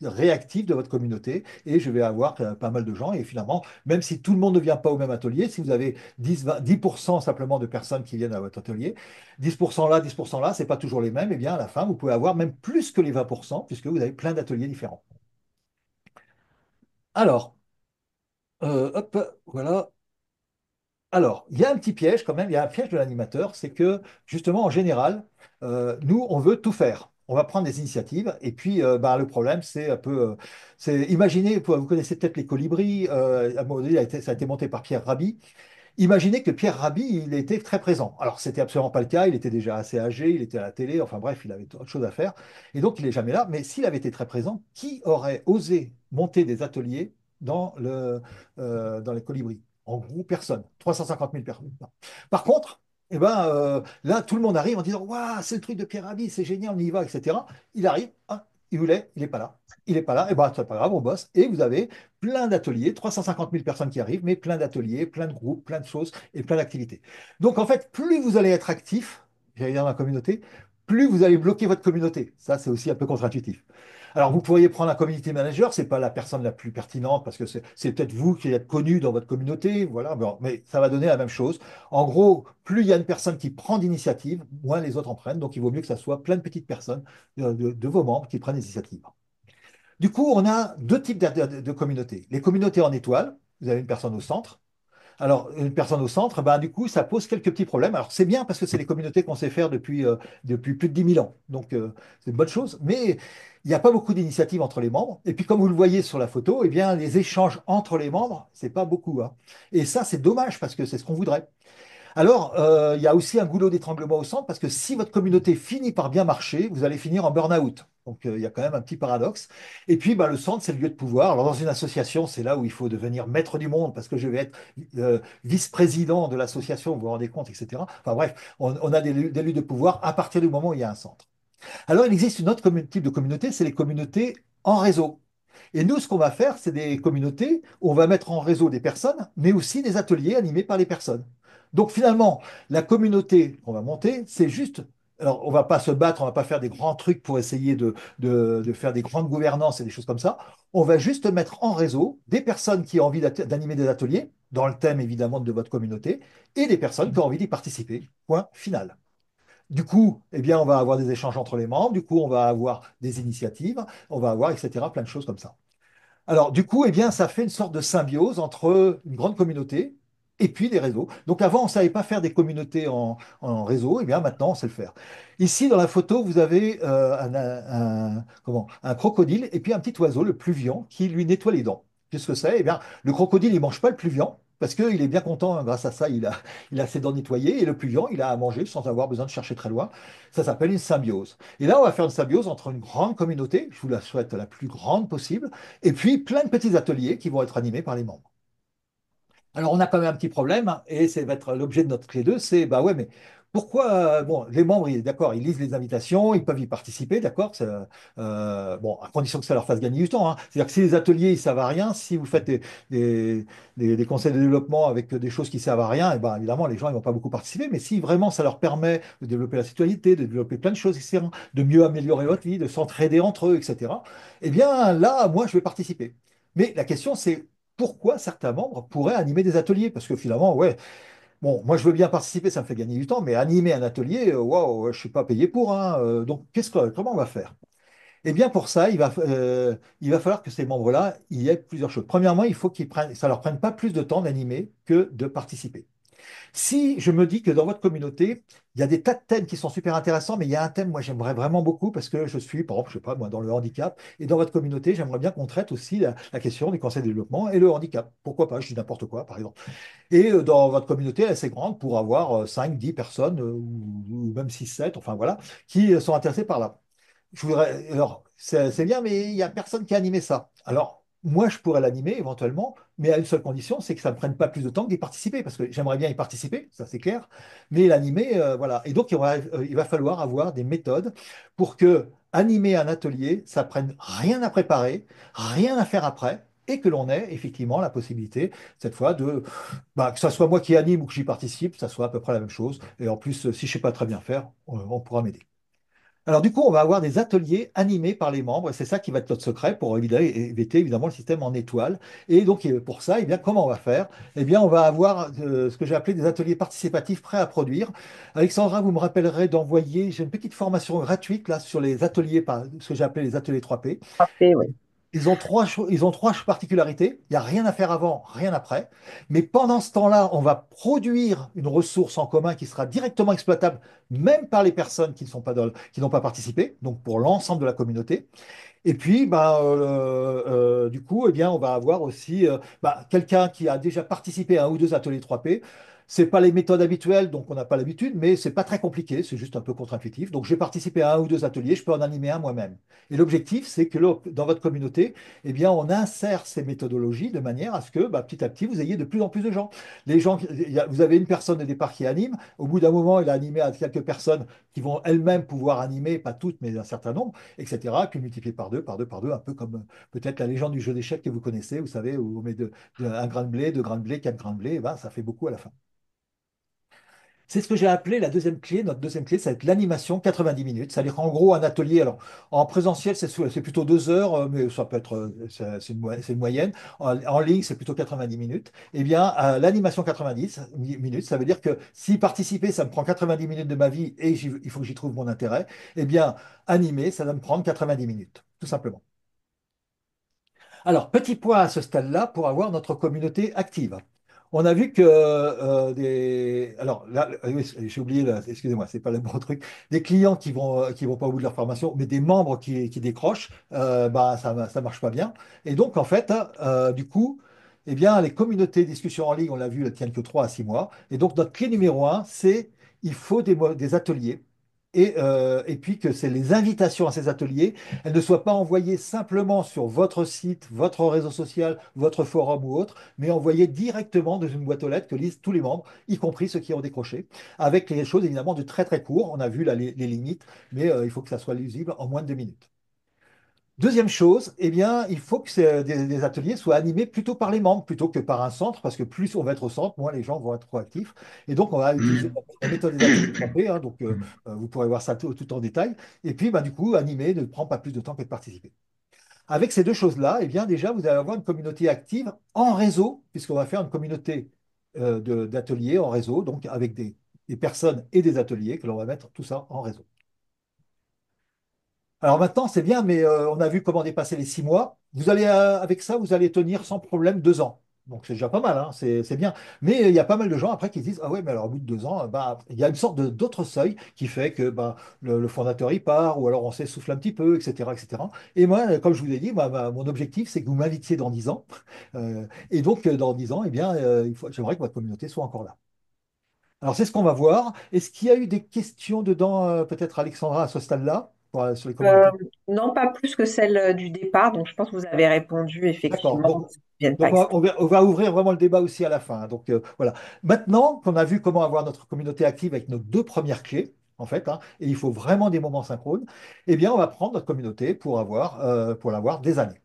réactif de votre communauté et je vais avoir pas mal de gens. Et finalement, même si tout le monde ne vient pas au même atelier, si vous avez 10% simplement de personnes qui viennent à votre atelier, 10% là, 10% là, c'est pas toujours les mêmes, eh bien, à la fin, vous pouvez avoir même plus que les 20% puisque vous avez plein d'ateliers différents. Alors, hop, voilà. Alors, il y a un petit piège quand même, il y a un piège de l'animateur, c'est que justement, en général, nous, on veut tout faire. On va prendre des initiatives, et puis bah, le problème, c'est un peu. Imaginez, vous connaissez peut-être les colibris, à un moment donné, ça a été monté par Pierre Rabhi. Imaginez que Pierre Rabhi, il était très présent. Alors, c'était absolument pas le cas, il était déjà assez âgé, il était à la télé, enfin bref, il avait autre chose à faire, et donc il n'est jamais là. Mais s'il avait été très présent, qui aurait osé monter des ateliers dans les colibris? En gros, personne. 350 000 personnes. Par contre, eh ben, là, tout le monde arrive en disant, waouh, c'est le truc de Pierre Rabhi, c'est génial, on y va, etc. Il arrive, ah, il n'est pas là. Il n'est pas là, et ben, c'est pas grave, on bosse. Et vous avez plein d'ateliers, 350 000 personnes qui arrivent, mais plein d'ateliers, plein de groupes, plein de choses et plein d'activités. Donc en fait, plus vous allez être actif, j'allais dire dans la communauté, plus vous allez bloquer votre communauté. Ça, c'est aussi un peu contre-intuitif. Alors, vous pourriez prendre un community manager, c'est pas la personne la plus pertinente parce que c'est peut-être vous qui êtes connu dans votre communauté, voilà, bon, mais ça va donner la même chose. En gros, plus il y a une personne qui prend d'initiative, moins les autres en prennent. Donc, il vaut mieux que ça soit plein de petites personnes de vos membres qui prennent l'initiative. Du coup, on a 2 types de communautés. Les communautés en étoile, vous avez une personne au centre. Alors, une personne au centre, ben, du coup, ça pose quelques petits problèmes. Alors, c'est bien parce que c'est les communautés qu'on sait faire depuis plus de 10 000 ans. Donc, c'est une bonne chose. Mais il n'y a pas beaucoup d'initiatives entre les membres. Et puis, comme vous le voyez sur la photo, eh bien, les échanges entre les membres, c'est pas beaucoup, hein. Et ça, c'est dommage parce que c'est ce qu'on voudrait. Alors, il y a aussi un goulot d'étranglement au centre parce que si votre communauté finit par bien marcher, vous allez finir en burn-out. Donc, il y a quand même un petit paradoxe. Et puis, bah, le centre, c'est le lieu de pouvoir. Alors, dans une association, c'est là où il faut devenir maître du monde parce que je vais être vice-président de l'association, vous vous rendez compte, etc. Enfin bref, on a des lieux de pouvoir à partir du moment où il y a un centre. Alors, il existe une autre type de communauté, c'est les communautés en réseau. Et nous, ce qu'on va faire, c'est des communautés où on va mettre en réseau des personnes, mais aussi des ateliers animés par les personnes. Donc finalement, la communauté qu'on va monter, c'est juste. Alors, on va pas se battre, on va pas faire des grands trucs pour essayer de faire des grandes gouvernances et des choses comme ça. On va juste mettre en réseau des personnes qui ont envie d'animer des ateliers, dans le thème évidemment de votre communauté, et des personnes qui ont envie d'y participer. Point final. Du coup, eh bien, on va avoir des échanges entre les membres, du coup, on va avoir des initiatives, on va avoir, etc., plein de choses comme ça. Alors, du coup, eh bien, ça fait une sorte de symbiose entre une grande communauté et puis des réseaux. Donc, avant, on ne savait pas faire des communautés en réseau, eh bien, maintenant, on sait le faire. Ici, dans la photo, vous avez un crocodile et puis un petit oiseau, le pluvian, qui lui nettoie les dents. Qu'est-ce que c'est? Eh bien, le crocodile, il ne mange pas le pluvian. parce qu'il est bien content, hein, grâce à ça, il a ses dents nettoyées, et le plus vivant, il a à manger sans avoir besoin de chercher très loin. Ça s'appelle une symbiose. Et là, on va faire une symbiose entre une grande communauté, je vous la souhaite la plus grande possible, et puis plein de petits ateliers qui vont être animés par les membres. Alors, on a quand même un petit problème, hein, et ça va être l'objet de notre clé 2, c'est, bah ouais, mais pourquoi, bon, les membres, d'accord, ils lisent les invitations, ils peuvent y participer, d'accord, bon, à condition que ça leur fasse gagner du temps, hein. C'est-à-dire que si les ateliers, ils servent à rien, si vous faites des, des conseils de développement avec des choses qui servent à rien, et ben, évidemment, les gens, ils vont pas beaucoup participer, mais si vraiment ça leur permet de développer la citoyenneté, de développer plein de choses, etc., de mieux améliorer votre vie, de s'entraider entre eux, etc., eh bien, là, moi, je vais participer. Mais la question, c'est pourquoi certains membres pourraient animer des ateliers? Parce que finalement, ouais, bon, moi je veux bien participer, ça me fait gagner du temps, mais animer un atelier, waouh, je suis pas payé pour, hein. Donc, comment on va faire? Eh bien, pour ça, il va falloir que ces membres-là, il y ait plusieurs choses. Premièrement, il faut qu'ils prennent, ça leur prenne pas plus de temps d'animer que de participer. Si je me dis que dans votre communauté, il y a des tas de thèmes qui sont super intéressants, mais il y a un thème, moi, j'aimerais vraiment beaucoup parce que je suis, par exemple, je sais pas, moi, dans le handicap, et dans votre communauté, j'aimerais bien qu'on traite aussi la question du conseil de développement et le handicap. Pourquoi pas? Je dis n'importe quoi, par exemple. Et dans votre communauté, elle est assez grande pour avoir 5, 10 personnes, ou même 6, 7, enfin voilà, qui sont intéressées par là. Alors, c'est bien, mais il n'y a personne qui a animé ça. Alors, moi, je pourrais l'animer éventuellement, mais à une seule condition, c'est que ça ne me prenne pas plus de temps d'y participer, parce que j'aimerais bien y participer, ça c'est clair, mais l'animer, voilà. Et donc, il va falloir avoir des méthodes pour que animer un atelier, ça prenne rien à préparer, rien à faire après, et que l'on ait effectivement la possibilité, cette fois, que ça soit moi qui anime ou que j'y participe, ça soit à peu près la même chose. Et en plus, si je ne sais pas très bien faire, on pourra m'aider. Alors du coup, on va avoir des ateliers animés par les membres, et c'est ça qui va être notre secret pour éviter évidemment le système en étoile. Et donc pour ça, eh bien, comment on va faire? Eh bien, on va avoir ce que j'ai appelé des ateliers participatifs prêts à produire. Alexandra, vous me rappellerez d'envoyer, j'ai une petite formation gratuite là sur les ateliers, ce que j'ai appelé les ateliers 3P. Parfait, oui. Ils ont trois particularités. Il n'y a rien à faire avant, rien après. Mais pendant ce temps-là, on va produire une ressource en commun qui sera directement exploitable, même par les personnes qui ne sont pas qui n'ont pas participé, donc pour l'ensemble de la communauté. Et puis, du coup, eh bien, on va avoir aussi quelqu'un qui a déjà participé à un ou deux ateliers 3P. C'est pas les méthodes habituelles, donc on n'a pas l'habitude, mais c'est pas très compliqué, c'est juste un peu contre-intuitif. Donc j'ai participé à un ou deux ateliers, je peux en animer un moi-même. Et l'objectif, c'est que dans votre communauté, eh bien, on insère ces méthodologies de manière à ce que petit à petit, vous ayez de plus en plus de gens. Les gens, vous avez une personne au départ qui anime, au bout d'un moment, il a animé à quelques personnes qui vont elles-mêmes pouvoir animer, pas toutes, mais un certain nombre, etc., puis multiplié par deux, par deux, par deux, un peu comme peut-être la légende du jeu d'échecs que vous connaissez, vous savez, où on met un grain de blé, deux grains de blé, quatre grains de blé, et ben, ça fait beaucoup à la fin. C'est ce que j'ai appelé la deuxième clé. Notre deuxième clé, ça va être l'animation 90 minutes. C'est-à-dire qu'en gros, un atelier, alors en présentiel, c'est plutôt 2 heures, mais ça peut être, c'est une moyenne. En ligne, c'est plutôt 90 minutes. Eh bien, l'animation 90 minutes, ça veut dire que si participer, ça me prend 90 minutes de ma vie et il faut que j'y trouve mon intérêt, eh bien, animer, ça va me prendre 90 minutes, tout simplement. Alors, petit point à ce stade-là pour avoir notre communauté active. On a vu que alors là, oui, j'ai oublié, excusez-moi, c'est pas le bon truc. Des clients qui vont pas au bout de leur formation, mais des membres qui décrochent, ça marche pas bien. Et donc, en fait, du coup, eh bien, les communautés discussion en ligne, on l'a vu, elles tiennent que 3 à 6 mois. Et donc, notre clé numéro un, c'est il faut des ateliers. Et puis que c'est les invitations à ces ateliers, elles ne soient pas envoyées simplement sur votre site, votre réseau social, votre forum ou autre, mais envoyées directement dans une boîte aux lettres que lisent tous les membres, y compris ceux qui ont décroché, avec les choses évidemment de très très court. On a vu là, les limites, mais il faut que ça soit lisible en moins de 2 minutes. Deuxième chose, eh bien, il faut que des ateliers soient animés plutôt par les membres plutôt que par un centre, parce que plus on va être au centre, moins les gens vont être proactifs. Et donc, on va utiliser la méthode des ateliers 3P, hein, donc vous pourrez voir ça tout en détail. Et puis, du coup, animer ne prend pas plus de temps que de participer. Avec ces deux choses-là, eh bien, déjà, vous allez avoir une communauté active en réseau, puisqu'on va faire une communauté d'ateliers en réseau, donc avec des personnes et des ateliers, que l'on va mettre tout ça en réseau. Alors maintenant, c'est bien, mais on a vu comment dépasser les 6 mois. Avec ça, vous allez tenir sans problème 2 ans. Donc c'est déjà pas mal, hein, c'est bien. Mais il y a pas mal de gens après qui se disent, ah ouais, mais alors au bout de 2 ans, bah, il y a une sorte d'autre seuil qui fait que bah, le fondateur il part, ou alors on s'essouffle un petit peu, etc., etc. Et moi, comme je vous ai dit, mon objectif, c'est que vous m'invitiez dans 10 ans. Et donc dans 10 ans, eh bien, j'aimerais que votre communauté soit encore là. Alors c'est ce qu'on va voir. Est-ce qu'il y a eu des questions dedans, peut-être Alexandra, à ce stade-là, sur les Euh, communautés? non, pas plus que celle du départ, donc je pense que vous avez répondu D'accord. effectivement. Donc, Ça ne viennent pas donc exprès. on va ouvrir vraiment le débat aussi à la fin, hein. Donc voilà. Maintenant qu'on a vu comment avoir notre communauté active avec nos deux premières clés, en fait, hein, et il faut vraiment des moments synchrones, eh bien, on va prendre notre communauté pour l'avoir des années.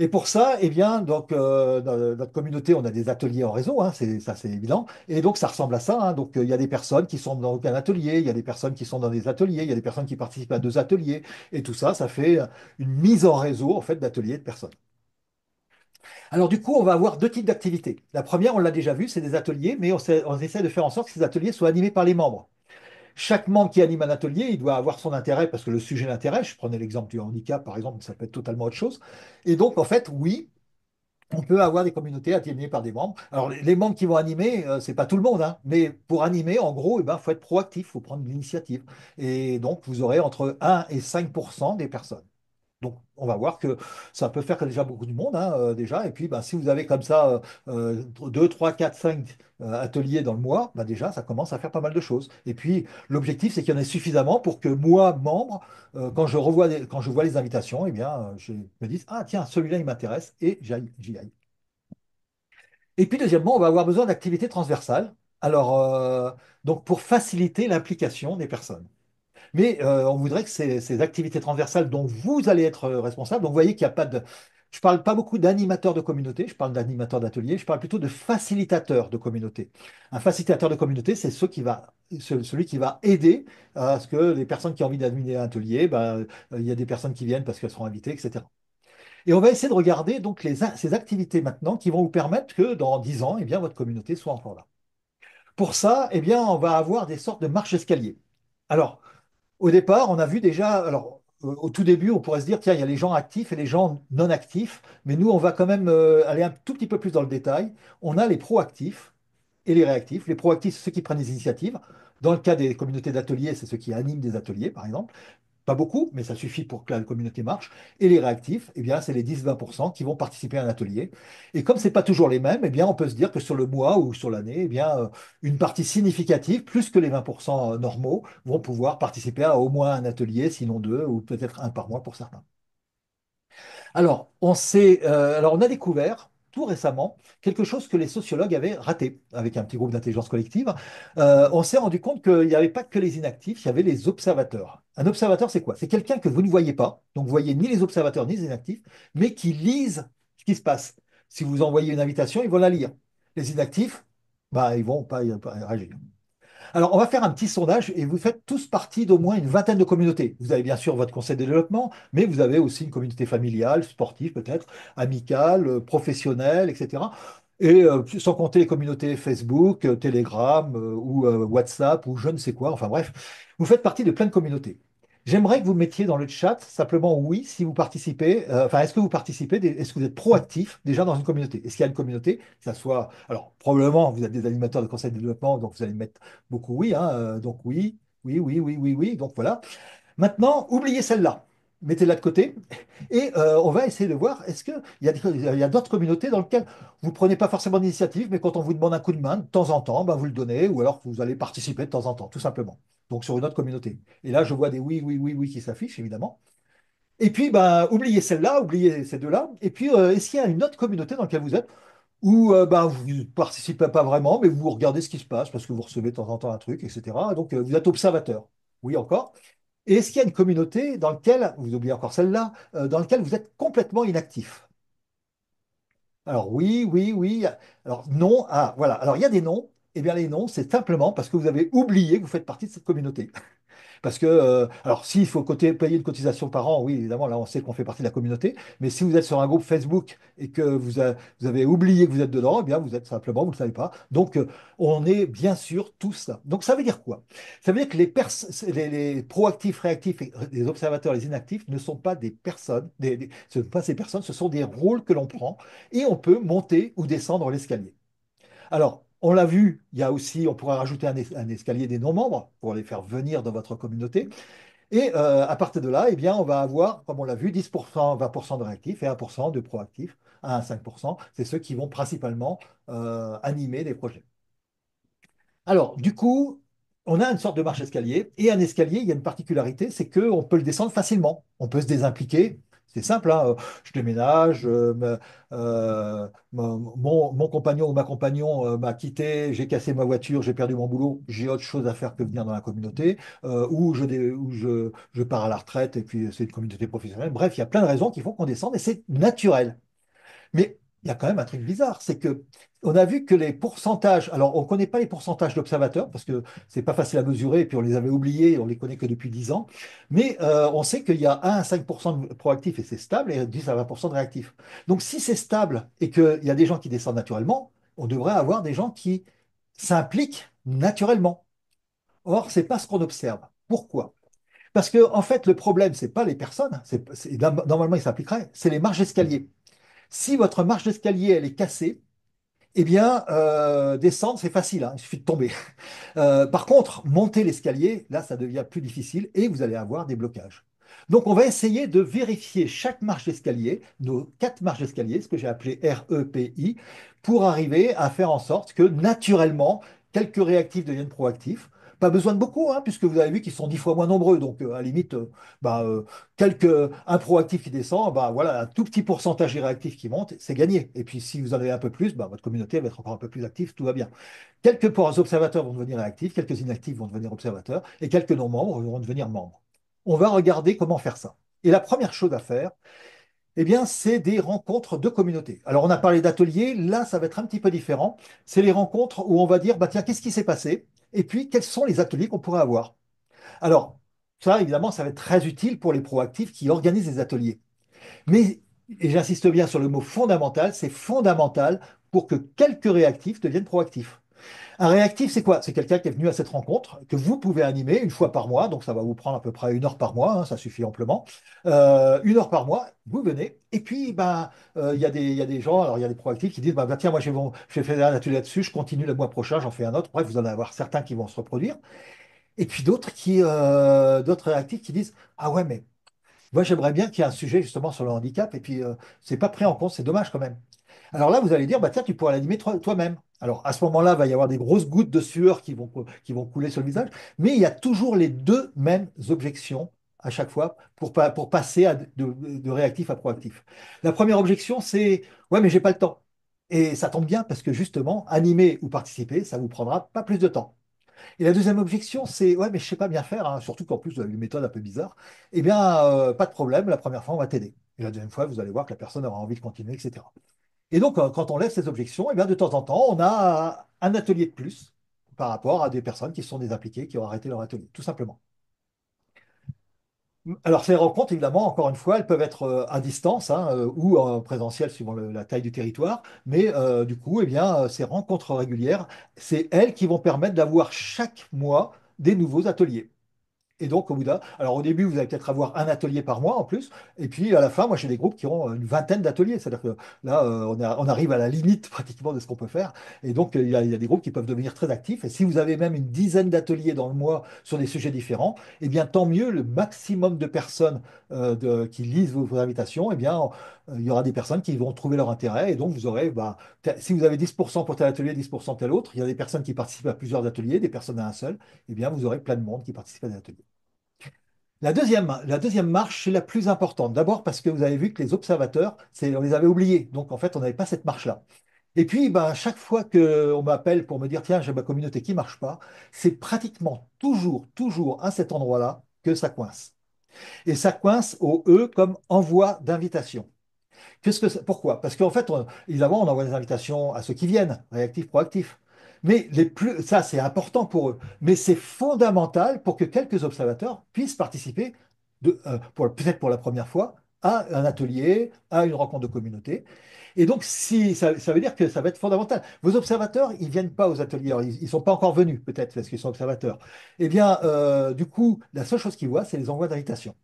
Et pour ça, eh bien, donc, dans notre communauté, on a des ateliers en réseau, hein, ça c'est évident. Et donc, ça ressemble à ça, hein. Donc, il y a des personnes qui sont dans aucun atelier, il y a des personnes qui sont dans des ateliers, il y a des personnes qui participent à 2 ateliers. Et tout ça, ça fait une mise en réseau, en fait, d'ateliers de personnes. Alors du coup, on va avoir 2 types d'activités. La première, on l'a déjà vu, c'est des ateliers, mais on essaie de faire en sorte que ces ateliers soient animés par les membres. Chaque membre qui anime un atelier, il doit avoir son intérêt parce que le sujet l'intéresse. Je prenais l'exemple du handicap, par exemple, mais ça peut être totalement autre chose. Et donc, en fait, oui, on peut avoir des communautés animées par des membres. Alors, les membres qui vont animer, c'est pas tout le monde, hein, mais pour animer, en gros, il faut être proactif, il faut prendre l'initiative. Et donc, vous aurez entre 1 et 5% des personnes. Donc, on va voir que ça peut faire déjà beaucoup de monde, hein, déjà. Et puis, bah, si vous avez comme ça 2, 3, 4, 5 ateliers dans le mois, bah, déjà, ça commence à faire pas mal de choses. Et puis, l'objectif, c'est qu'il y en ait suffisamment pour que moi, membre, quand je vois les invitations, eh bien, je me dise, ah tiens, celui-là, il m'intéresse, et j'y aille. Et puis, deuxièmement, on va avoir besoin d'activités transversales. Alors, donc, pour faciliter l'implication des personnes. Mais on voudrait que ces activités transversales dont vous allez être responsable, donc vous voyez qu'il n'y a pas de... Je ne parle pas beaucoup d'animateurs de communauté, je parle d'animateurs d'atelier, je parle plutôt de facilitateurs de communauté. Un facilitateur de communauté, c'est celui qui va aider à ce que les personnes qui ont envie d'animer un atelier, ben, il y a des personnes qui viennent parce qu'elles seront invitées, etc. Et on va essayer de regarder donc ces activités maintenant qui vont vous permettre que dans 10 ans, eh bien, votre communauté soit encore là. Pour ça, eh bien, on va avoir des sortes de marches escaliers. Alors, au départ, on a vu déjà, alors au tout début, on pourrait se dire, tiens, il y a les gens actifs et les gens non actifs, mais nous, on va quand même aller un tout petit peu plus dans le détail. On a les proactifs et les réactifs. Les proactifs, c'est ceux qui prennent des initiatives. Dans le cas des communautés d'ateliers, c'est ceux qui animent des ateliers, par exemple. Pas beaucoup, mais ça suffit pour que la communauté marche. Et les réactifs, eh bien, c'est les 10-20% qui vont participer à un atelier. Et comme ce n'est pas toujours les mêmes, eh bien, on peut se dire que sur le mois ou sur l'année, eh bien, une partie significative, plus que les 20% normaux, vont pouvoir participer à au moins un atelier, sinon deux, ou peut-être un par mois pour certains. Alors, on a découvert tout récemment quelque chose que les sociologues avaient raté avec un petit groupe d'intelligence collective. On s'est rendu compte qu'il n'y avait pas que les inactifs, il y avait les observateurs. Un observateur, c'est quoi? C'est quelqu'un que vous ne voyez pas, donc vous voyez ni les observateurs ni les inactifs, mais qui lisent ce qui se passe. Si vous envoyez une invitation, ils vont la lire. Les inactifs, bah, ils vont pas réagir. Alors, on va faire un petit sondage et vous faites tous partie d'au moins une vingtaine de communautés. Vous avez bien sûr votre conseil de développement, mais vous avez aussi une communauté familiale, sportive peut-être, amicale, professionnelle, etc. Et sans compter les communautés Facebook, Telegram ou WhatsApp ou je ne sais quoi. Enfin bref, vous faites partie de plein de communautés. J'aimerais que vous mettiez dans le chat simplement oui si vous participez. Enfin, est-ce que vous participez, est-ce que vous êtes proactif déjà dans une communauté? Est-ce qu'il y a une communauté, que ça soit, alors probablement vous êtes des animateurs de conseil de développement, donc vous allez mettre beaucoup oui, hein, donc oui, oui, oui, oui, oui, oui. Donc voilà. Maintenant, oubliez celle-là. Mettez-la de côté et on va essayer de voir est-ce qu'il y a, il y a d'autres communautés dans lesquelles vous ne prenez pas forcément d'initiative, mais quand on vous demande un coup de main, de temps en temps, ben, vous le donnez ou alors vous allez participer de temps en temps, tout simplement. Donc sur une autre communauté. Et là, je vois des oui, oui, oui, oui qui s'affichent, évidemment. Et puis, ben, oubliez celle-là, oubliez ces deux-là. Et puis, est-ce qu'il y a une autre communauté dans laquelle vous êtes où ben, vous ne participez pas vraiment, mais vous regardez ce qui se passe parce que vous recevez de temps en temps un truc, etc. Donc, vous êtes observateur. Oui, encore. Et est-ce qu'il y a une communauté dans laquelle, vous oubliez encore celle-là, dans laquelle vous êtes complètement inactif? Alors, oui, oui, oui. Alors, non. Ah, voilà. Alors, il y a des noms. Eh bien, les noms, c'est simplement parce que vous avez oublié que vous faites partie de cette communauté. Parce que, alors s'il faut payer une cotisation par an, oui, évidemment, là on sait qu'on fait partie de la communauté, mais si vous êtes sur un groupe Facebook et que vous avez oublié que vous êtes dedans, eh bien vous êtes simplement, vous ne le savez pas. Donc on est bien sûr tous là. Donc ça veut dire quoi? Ça veut dire que les proactifs, réactifs, les observateurs, les inactifs ne sont pas des personnes, ce ne sont pas ces personnes, ce sont des rôles que l'on prend et on peut monter ou descendre l'escalier. Alors, on l'a vu, il y a aussi, on pourra rajouter un escalier des non-membres pour les faire venir dans votre communauté. Et à partir de là, eh bien, on va avoir, comme on l'a vu, 10%, 20% de réactifs et 1% de proactifs, 1 à 5%. C'est ceux qui vont principalement animer des projets. Alors, du coup, on a une sorte de marche escalier. Et un escalier, il y a une particularité, c'est qu'on peut le descendre facilement. On peut se désimpliquer. C'est simple, hein. Je déménage, mon compagnon ou ma compagnon m'a quitté, j'ai cassé ma voiture, j'ai perdu mon boulot, j'ai autre chose à faire que venir dans la communauté, ou je pars à la retraite et puis c'est une communauté professionnelle. Bref, il y a plein de raisons qui font qu'on descende et c'est naturel. Mais il y a quand même un truc bizarre, c'est que on a vu que les pourcentages, alors on ne connaît pas les pourcentages d'observateurs parce que c'est pas facile à mesurer et puis on les avait oubliés, on les connaît que depuis 10 ans, mais on sait qu'il y a 1 à 5% de proactifs et c'est stable et 10 à 20% de réactifs. Donc si c'est stable et qu'il y a des gens qui descendent naturellement, on devrait avoir des gens qui s'impliquent naturellement. Or, c'est pas ce qu'on observe. Pourquoi? Parce que en fait, le problème, c'est pas les personnes, normalement ils s'impliqueraient, c'est les marges d'escalier. Si votre marche d'escalier elle est cassée, eh bien, descendre, c'est facile, hein, il suffit de tomber. Par contre, monter l'escalier, là, ça devient plus difficile et vous allez avoir des blocages. Donc, on va essayer de vérifier chaque marche d'escalier, nos 4 marches d'escalier, ce que j'ai appelé REPI, pour arriver à faire en sorte que naturellement, quelques réactifs deviennent proactifs. Pas besoin de beaucoup, hein, puisque vous avez vu qu'ils sont 10 fois moins nombreux. Donc, à la limite, bah, un proactif qui descend, bah, voilà, un tout petit pourcentage des réactifs qui monte, c'est gagné. Et puis, si vous en avez un peu plus, bah, votre communauté va être encore un peu plus active, tout va bien. Quelques observateurs vont devenir actifs, quelques inactifs vont devenir observateurs, et quelques non-membres vont devenir membres. On va regarder comment faire ça. Et la première chose à faire, eh bien, c'est des rencontres de communauté. Alors, on a parlé d'ateliers, là, ça va être un petit peu différent. C'est les rencontres où on va dire, bah, tiens, qu'est-ce qui s'est passé? Et puis, quels sont les ateliers qu'on pourrait avoir? Alors, ça, évidemment, ça va être très utile pour les proactifs qui organisent des ateliers. Mais, et j'insiste bien sur le mot fondamental, c'est fondamental pour que quelques réactifs deviennent proactifs. Un réactif, c'est quoi? C'est quelqu'un qui est venu à cette rencontre, que vous pouvez animer une fois par mois, donc ça va vous prendre à peu près 1 heure par mois, hein, ça suffit amplement. 1 heure par mois, vous venez, et puis ben, il y a des gens, alors il y a des proactifs qui disent, bah, tiens, moi je vais faire un atelier là-dessus, je continue le mois prochain, j'en fais un autre. Bref, vous en allez avoir certains qui vont se reproduire, et puis d'autres réactifs qui disent, ah ouais, mais moi, j'aimerais bien qu'il y ait un sujet justement sur le handicap, et puis c'est pas pris en compte, c'est dommage quand même. Alors là, vous allez dire, bah tiens, tu pourrais l'animer toi-même. Alors à ce moment-là, il va y avoir des grosses gouttes de sueur qui vont couler sur le visage, mais il y a toujours les deux mêmes objections à chaque fois pour passer de réactif à proactif. La première objection, c'est, ouais, mais j'ai pas le temps. Et ça tombe bien parce que justement, animer ou participer, ça vous prendra pas plus de temps. Et la deuxième objection, c'est ouais, mais je sais pas bien faire, hein, surtout qu'en plus vous avez une méthode un peu bizarre. Eh bien, pas de problème, la première fois, on va t'aider. Et la deuxième fois, vous allez voir que la personne aura envie de continuer, etc. Et donc, quand on lève ces objections, eh bien, de temps en temps, on a un atelier de plus par rapport à des personnes qui sont désimpliquées, qui ont arrêté leur atelier, tout simplement. Alors, ces rencontres, évidemment, encore une fois, elles peuvent être à distance hein, ou en présentiel suivant la taille du territoire. Mais du coup, eh bien, ces rencontres régulières, c'est elles qui vont permettre d'avoir chaque mois des nouveaux ateliers. Et donc, alors au début, vous allez peut-être avoir un atelier par mois en plus, et puis à la fin, moi j'ai des groupes qui ont une vingtaine d'ateliers. C'est-à-dire que là, on arrive à la limite pratiquement de ce qu'on peut faire. Et donc, il y a des groupes qui peuvent devenir très actifs. Et si vous avez même une dizaine d'ateliers dans le mois sur des sujets différents, eh bien, tant mieux, le maximum de personnes qui lisent vos invitations, eh bien, il y aura des personnes qui vont trouver leur intérêt. Et donc, vous aurez, bah, si vous avez 10% pour tel atelier, 10% tel autre, il y a des personnes qui participent à plusieurs ateliers, des personnes à un seul, eh bien, vous aurez plein de monde qui participe à des ateliers. La deuxième marche, c'est la plus importante. D'abord parce que vous avez vu que les observateurs, on les avait oubliés. Donc en fait, on n'avait pas cette marche-là. Et puis, ben, chaque fois qu'on m'appelle pour me dire, tiens, j'ai ma communauté qui ne marche pas, c'est pratiquement toujours, toujours à cet endroit-là que ça coince. Et ça coince au E comme envoi d'invitation. Pourquoi? Parce qu'en fait, évidemment, on envoie des invitations à ceux qui viennent, réactifs, proactifs. Mais ça, c'est important pour eux. Mais c'est fondamental pour que quelques observateurs puissent participer, peut-être pour la première fois, à un atelier, à une rencontre de communauté. Et donc, si, ça veut dire que ça va être fondamental. Vos observateurs, ils viennent pas aux ateliers. Alors, ils ne sont pas encore venus, peut-être, parce qu'ils sont observateurs. Eh bien, du coup, la seule chose qu'ils voient, c'est les envois d'invitation.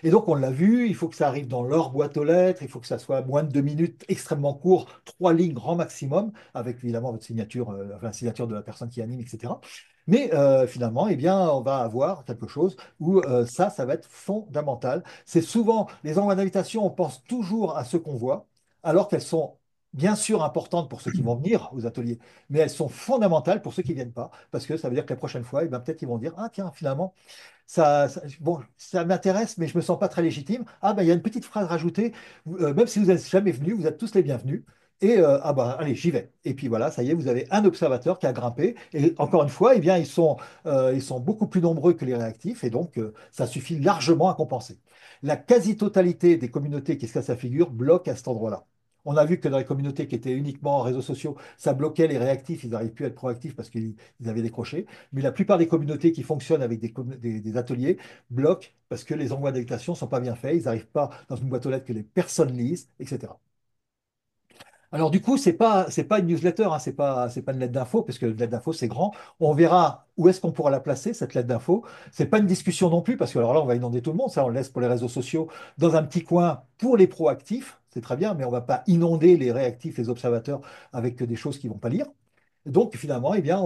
Et donc, on l'a vu, il faut que ça arrive dans leur boîte aux lettres, il faut que ça soit moins de 2 minutes, extrêmement court, 3 lignes grand maximum, avec évidemment votre signature, enfin, la signature de la personne qui anime, etc. Mais finalement, eh bien, on va avoir quelque chose où ça va être fondamental. C'est souvent, les envois d'invitation, on pense toujours à ceux qu'on voit, alors qu'elles sont bien sûr importantes pour ceux qui vont venir aux ateliers, mais elles sont fondamentales pour ceux qui ne viennent pas, parce que ça veut dire que la prochaine fois, eh ben, peut-être qu'ils vont dire, ah tiens, finalement, bon, ça m'intéresse, mais je me sens pas très légitime. Ah ben, il y a une petite phrase rajoutée. Même si vous n'êtes jamais venu, vous êtes tous les bienvenus. Et ah ben, allez, j'y vais. Et puis voilà, ça y est, vous avez un observateur qui a grimpé. Et encore une fois, eh bien, ils sont beaucoup plus nombreux que les réactifs, et donc ça suffit largement à compenser. La quasi-totalité des communautés qui se cassent la figure bloquent à cet endroit-là. On a vu que dans les communautés qui étaient uniquement en réseaux sociaux, ça bloquait les réactifs, ils n'arrivent plus à être proactifs parce qu'ils avaient décroché. Mais la plupart des communautés qui fonctionnent avec des ateliers bloquent parce que les envois d'invitation ne sont pas bien faits, ils n'arrivent pas dans une boîte aux lettres que les personnes lisent, etc. Alors du coup, c'est pas une newsletter, hein, c'est pas une lettre d'info, parce que une lettre d'info, c'est grand. On verra où est-ce qu'on pourra la placer, cette lettre d'info. C'est pas une discussion non plus, parce que alors là, on va inonder tout le monde, ça, on le laisse pour les réseaux sociaux, dans un petit coin pour les proactifs, c'est très bien, mais on va pas inonder les réactifs, les observateurs, avec des choses qu'ils vont pas lire. Donc finalement, eh bien,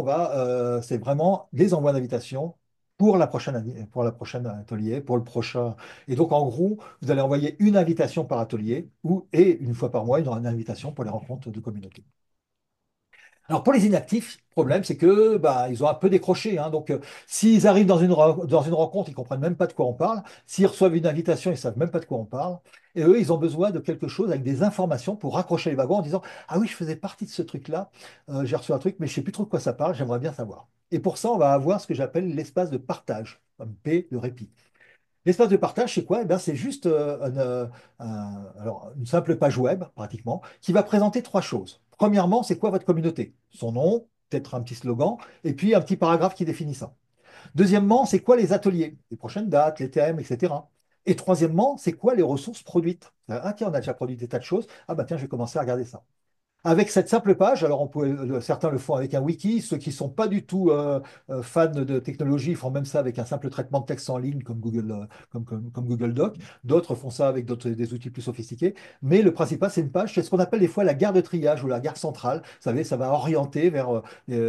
c'est vraiment les envois d'invitation pour la prochaine atelier, pour le prochain. Et donc en gros, vous allez envoyer une invitation par atelier et une fois par mois, une invitation pour les rencontres de communauté. Alors pour les inactifs, le problème c'est que bah, ils ont un peu décroché, hein. Donc s'ils arrivent dans une rencontre, ils comprennent même pas de quoi on parle. S'ils reçoivent une invitation, ils savent même pas de quoi on parle. Et eux, ils ont besoin de quelque chose avec des informations pour raccrocher les wagons en disant, ah oui, je faisais partie de ce truc-là, j'ai reçu un truc, mais je sais plus trop de quoi ça parle, j'aimerais bien savoir. Et pour ça, on va avoir ce que j'appelle l'espace de partage, comme P de répit. L'espace de partage, c'est quoi? Eh ben, c'est juste alors, une simple page web, pratiquement, qui va présenter trois choses. Premièrement, c'est quoi votre communauté? Son nom, peut-être un petit slogan, et puis un petit paragraphe qui définit ça. Deuxièmement, c'est quoi les ateliers, les prochaines dates, les thèmes, etc. Et troisièmement, c'est quoi les ressources produites? Ah tiens, on a déjà produit des tas de choses. Ah bah tiens, je vais commencer à regarder ça. Avec cette simple page, alors certains le font avec un wiki, ceux qui ne sont pas du tout fans de technologie font même ça avec un simple traitement de texte en ligne comme comme Google Doc. D'autres font ça avec des outils plus sophistiqués. Mais le principal, c'est une page, c'est ce qu'on appelle des fois la gare de triage ou la gare centrale. Vous savez, ça va orienter vers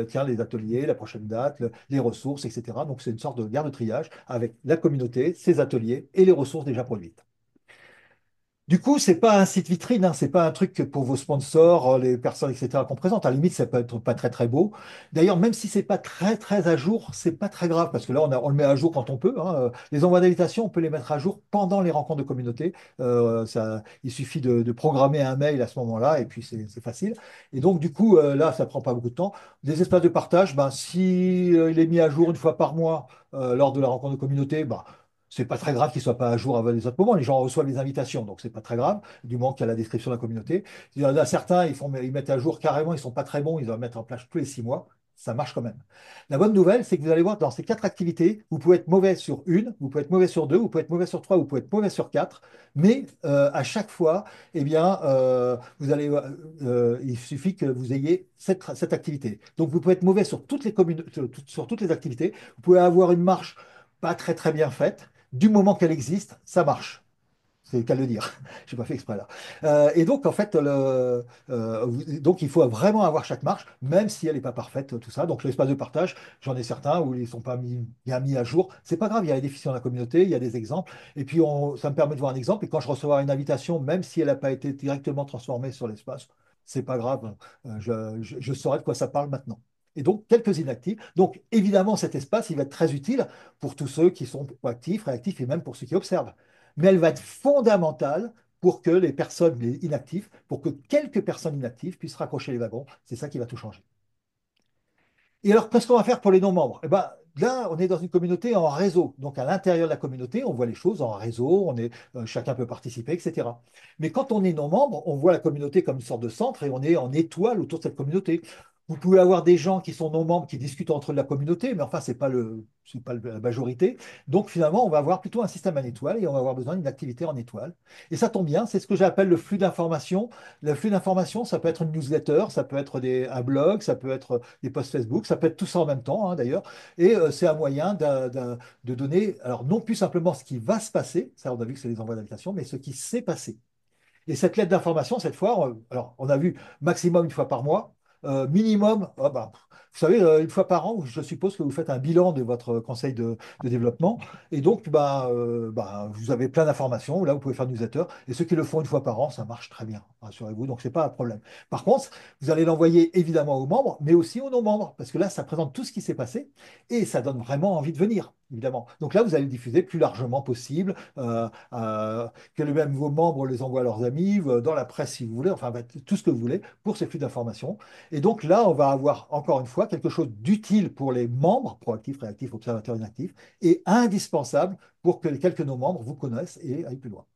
tiens, les ateliers, la prochaine date, les ressources, etc. Donc c'est une sorte de gare de triage avec la communauté, ses ateliers et les ressources déjà produites. Du coup, c'est pas un site vitrine, hein, c'est pas un truc que pour vos sponsors, les personnes, etc. qu'on présente. À la limite, ça peut être pas très très beau. D'ailleurs, même si c'est pas très très à jour, c'est pas très grave parce que là, on le met à jour quand on peut, hein. Les envois d'invitation, on peut les mettre à jour pendant les rencontres de communauté. Il suffit de programmer un mail à ce moment-là et puis c'est facile. Et donc, du coup, là, ça prend pas beaucoup de temps. Des espaces de partage, ben, si il est mis à jour une fois par mois lors de la rencontre de communauté, ben, c'est pas très grave qu'il soit pas à jour avant les autres moments. Les gens reçoivent les invitations, donc c'est pas très grave, du moment qu'il y a la description de la communauté. Il y en a certains, ils mettent à jour carrément, ils sont pas très bons, ils doivent mettre en place tous les 6 mois. Ça marche quand même. La bonne nouvelle, c'est que vous allez voir dans ces quatre activités, vous pouvez être mauvais sur une, vous pouvez être mauvais sur deux, vous pouvez être mauvais sur trois, vous pouvez être mauvais sur quatre, mais à chaque fois, eh bien, il suffit que vous ayez cette activité. Donc, vous pouvez être mauvais sur toutes les sur toutes les activités. Vous pouvez avoir une marche pas très très bien faite. Du moment qu'elle existe, ça marche. C'est le cas de le dire. Je n'ai pas fait exprès là. Et donc, en fait, donc, il faut vraiment avoir chaque marche, même si elle n'est pas parfaite, tout ça. Donc, l'espace de partage, j'en ai certains où ils ne sont pas bien mis à jour. C'est pas grave, il y a des définitions dans la communauté, il y a des exemples. Et puis, ça me permet de voir un exemple. Et quand je recevrai une invitation, même si elle n'a pas été directement transformée sur l'espace, c'est pas grave. Je saurai de quoi ça parle maintenant. Et donc, quelques inactifs. Donc, évidemment, cet espace, il va être très utile pour tous ceux qui sont actifs, réactifs et même pour ceux qui observent, mais elle va être fondamentale pour que les personnes les inactives, pour que quelques personnes inactives puissent raccrocher les wagons. C'est ça qui va tout changer. Et alors, qu'est-ce qu'on va faire pour les non-membres? Eh ben, là, on est dans une communauté en réseau. Donc, à l'intérieur de la communauté, on voit les choses en réseau, chacun peut participer, etc. Mais quand on est non-membre, on voit la communauté comme une sorte de centre et on est en étoile autour de cette communauté. Vous pouvez avoir des gens qui sont non membres qui discutent entre eux de la communauté, mais enfin, la majorité. Donc finalement, on va avoir plutôt un système en étoile et on va avoir besoin d'une activité en étoile. Et ça tombe bien, c'est ce que j'appelle le flux d'information. Le flux d'information, ça peut être une newsletter, ça peut être un blog, ça peut être des posts Facebook, ça peut être tout ça en même temps, hein, d'ailleurs. Et c'est un moyen de donner, alors non plus simplement ce qui va se passer, ça on a vu que c'est les envois d'invitation, mais ce qui s'est passé. Et cette lettre d'information, cette fois, alors on a vu maximum une fois par mois, minimum, ah bah, vous savez, une fois par an, je suppose que vous faites un bilan de votre conseil de développement. Et donc, vous avez plein d'informations. Là, vous pouvez faire newsletter. Et ceux qui le font une fois par an, ça marche très bien, rassurez-vous. Donc, ce n'est pas un problème. Par contre, vous allez l'envoyer évidemment aux membres, mais aussi aux non-membres. Parce que là, ça présente tout ce qui s'est passé et ça donne vraiment envie de venir, évidemment. Donc là, vous allez le diffuser plus largement possible. Que même vos membres les envoient à leurs amis, dans la presse si vous voulez, enfin tout ce que vous voulez pour ces flux d'informations. Et donc là, on va avoir encore une fois quelque chose d'utile pour les membres, proactifs, réactifs, observateurs, inactifs, et indispensable pour que quelques de nos membres vous connaissent et aillent plus loin.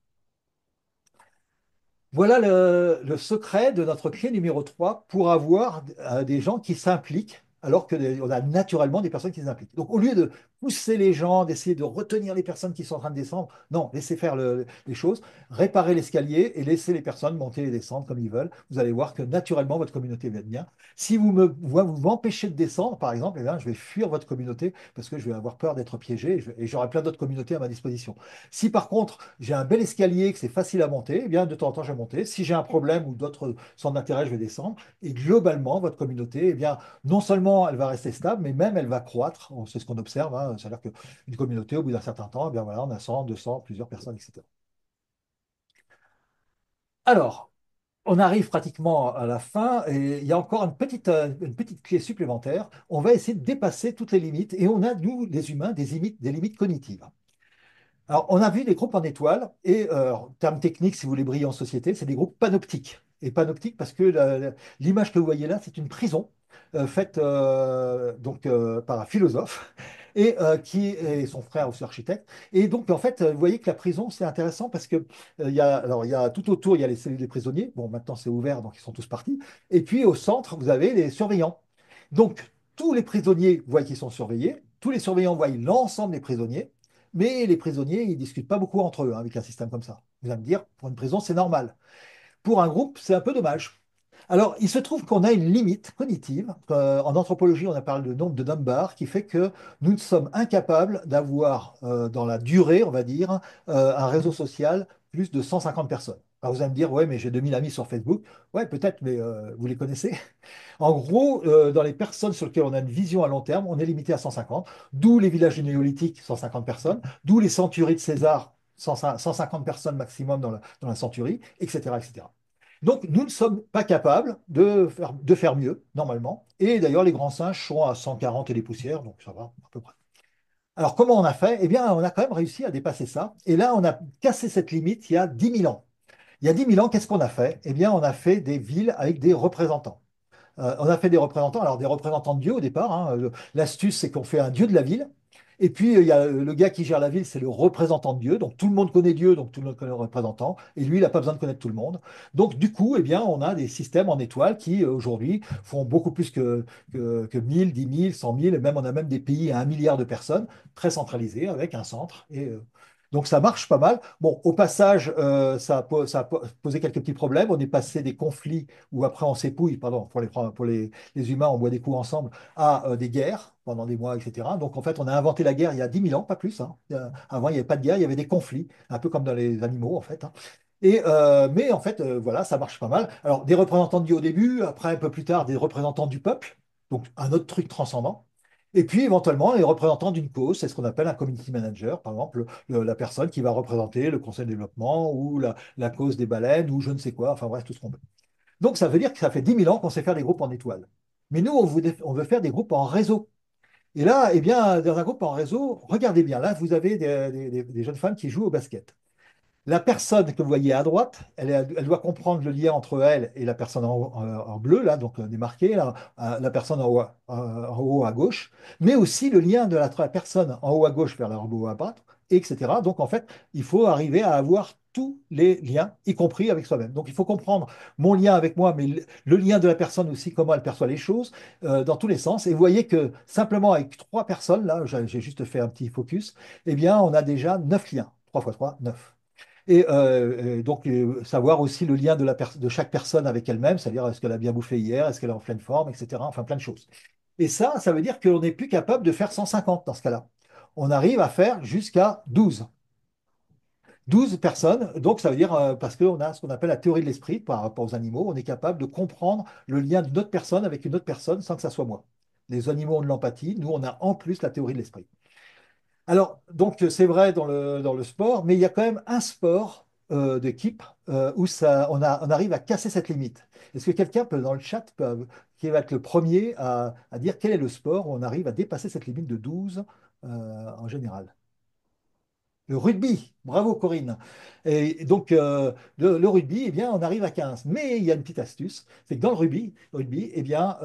Voilà le secret de notre clé numéro 3 pour avoir des gens qui s'impliquent alors qu'on a naturellement des personnes qui s'impliquent. Donc au lieu de pousser les gens, d'essayer de retenir les personnes qui sont en train de descendre, non, laissez faire les choses, réparez l'escalier et laissez les personnes monter et descendre comme ils veulent. Vous allez voir que naturellement votre communauté va être bien. Si vous m'empêchez de descendre, par exemple, eh bien, je vais fuir votre communauté parce que je vais avoir peur d'être piégé et j'aurai plein d'autres communautés à ma disposition. Si par contre j'ai un bel escalier, que c'est facile à monter, eh bien de temps en temps je vais monter. Si j'ai un problème ou d'autres centres d'intérêt, je vais descendre. Et globalement, votre communauté, eh bien, non seulement elle va rester stable, mais même elle va croître. C'est ce qu'on observe, hein. C'est-à-dire qu'une communauté, au bout d'un certain temps, eh bien voilà, on a 100, 200, plusieurs personnes, etc. Alors, on arrive pratiquement à la fin et il y a encore une petite clé supplémentaire. On va essayer de dépasser toutes les limites et on a, nous, les humains, des limites cognitives. Alors, on a vu les groupes en étoiles et, terme technique, si vous voulez briller en société, c'est des groupes panoptiques. Et panoptiques parce que l'image que vous voyez là, c'est une prison faite par un philosophe et son frère aussi architecte. Et donc, en fait, vous voyez que la prison, c'est intéressant parce que il y a tout autour, il y a les cellules des prisonniers. Bon, maintenant, c'est ouvert, donc ils sont tous partis. Et puis, au centre, vous avez les surveillants. Donc, tous les prisonniers voient qu'ils sont surveillés. Tous les surveillants voient l'ensemble des prisonniers. Mais les prisonniers, ils discutent pas beaucoup entre eux hein, avec un système comme ça. Vous allez me dire, pour une prison, c'est normal. Pour un groupe, c'est un peu dommage. Alors, il se trouve qu'on a une limite cognitive. En anthropologie, on a parlé de nombre de Dunbar, qui fait que nous sommes incapables d'avoir, dans la durée, on va dire, un réseau social plus de 150 personnes. Alors, vous allez me dire, ouais, mais j'ai 2000 amis sur Facebook. Ouais, peut-être, mais vous les connaissez? En gros, dans les personnes sur lesquelles on a une vision à long terme, on est limité à 150, d'où les villages du néolithique, 150 personnes, d'où les centuries de César, 150 personnes maximum dans la centurie, etc., etc. Donc, nous ne sommes pas capables de faire mieux, normalement. Et d'ailleurs, les grands singes sont à 140 et des poussières, donc ça va à peu près. Alors, comment on a fait? Eh bien, on a quand même réussi à dépasser ça. Et là, on a cassé cette limite il y a 10 000 ans. Il y a 10 000 ans, qu'est-ce qu'on a fait? Eh bien, on a fait des villes avec des représentants. On a fait des représentants, alors des représentants de Dieu au départ, hein. L'astuce, c'est qu'on fait un dieu de la ville. Et puis, il y a le gars qui gère la ville, c'est le représentant de Dieu. Donc, tout le monde connaît Dieu, donc tout le monde connaît le représentant. Et lui, il n'a pas besoin de connaître tout le monde. Donc, du coup, eh bien, on a des systèmes en étoiles qui, aujourd'hui, font beaucoup plus que 1000, 10 000, 100 000. Et même, on a même des pays à 1 milliard de personnes, très centralisés, avec un centre. Donc, ça marche pas mal. Bon, au passage, ça a posé quelques petits problèmes. On est passé des conflits où après on s'épouille, pardon, les humains, on boit des coups ensemble, à des guerres pendant des mois, etc. Donc en fait, on a inventé la guerre il y a 10 000 ans, pas plus, hein. Avant, il n'y avait pas de guerre, il y avait des conflits, un peu comme dans les animaux, en fait, hein. Mais en fait, voilà, ça marche pas mal. Alors, des représentants de Dieu au début, après, un peu plus tard, des représentants du peuple, donc un autre truc transcendant. Et puis, éventuellement, les représentants d'une cause, c'est ce qu'on appelle un community manager, par exemple, la personne qui va représenter le conseil de développement ou la cause des baleines ou je ne sais quoi, enfin bref, tout ce qu'on veut. Donc, ça veut dire que ça fait 10 000 ans qu'on sait faire des groupes en étoiles. Mais nous, on veut faire des groupes en réseau. Et là, eh bien, dans un groupe en réseau, regardez bien, là, vous avez des jeunes femmes qui jouent au basket. La personne que vous voyez à droite, elle doit comprendre le lien entre elle et la personne en bleu, là, donc démarquée, là, la personne en haut à gauche, mais aussi le lien de la personne en haut à gauche vers la en haut à droite, etc. Donc en fait, il faut arriver à avoir tous les liens, y compris avec soi-même. Donc il faut comprendre mon lien avec moi, mais le lien de la personne aussi, comment elle perçoit les choses, dans tous les sens. Et vous voyez que simplement avec trois personnes, là, j'ai juste fait un petit focus, eh bien, on a déjà 9 liens. 3 fois 3, 9. Et donc, savoir aussi le lien de chaque personne avec elle-même, c'est-à-dire est-ce qu'elle a bien bouffé hier, est-ce qu'elle est en pleine forme, etc. Enfin, plein de choses. Et ça veut dire qu'on n'est plus capable de faire 150 dans ce cas-là. On arrive à faire jusqu'à 12. 12 personnes, donc ça veut dire, parce qu'on a ce qu'on appelle la théorie de l'esprit par rapport aux animaux, on est capable de comprendre le lien d'une autre personne avec une autre personne sans que ça soit moi. Les animaux ont de l'empathie, nous on a en plus la théorie de l'esprit. Alors, donc c'est vrai dans le sport, mais il y a quand même un sport d'équipe où on arrive à casser cette limite. Est-ce que quelqu'un peut, dans le chat, qui va être le premier à dire quel est le sport où on arrive à dépasser cette limite de 12 en général? Le rugby, bravo Corinne. Et donc, le rugby, eh bien, on arrive à 15. Mais il y a une petite astuce, c'est que dans le rugby, eh bien,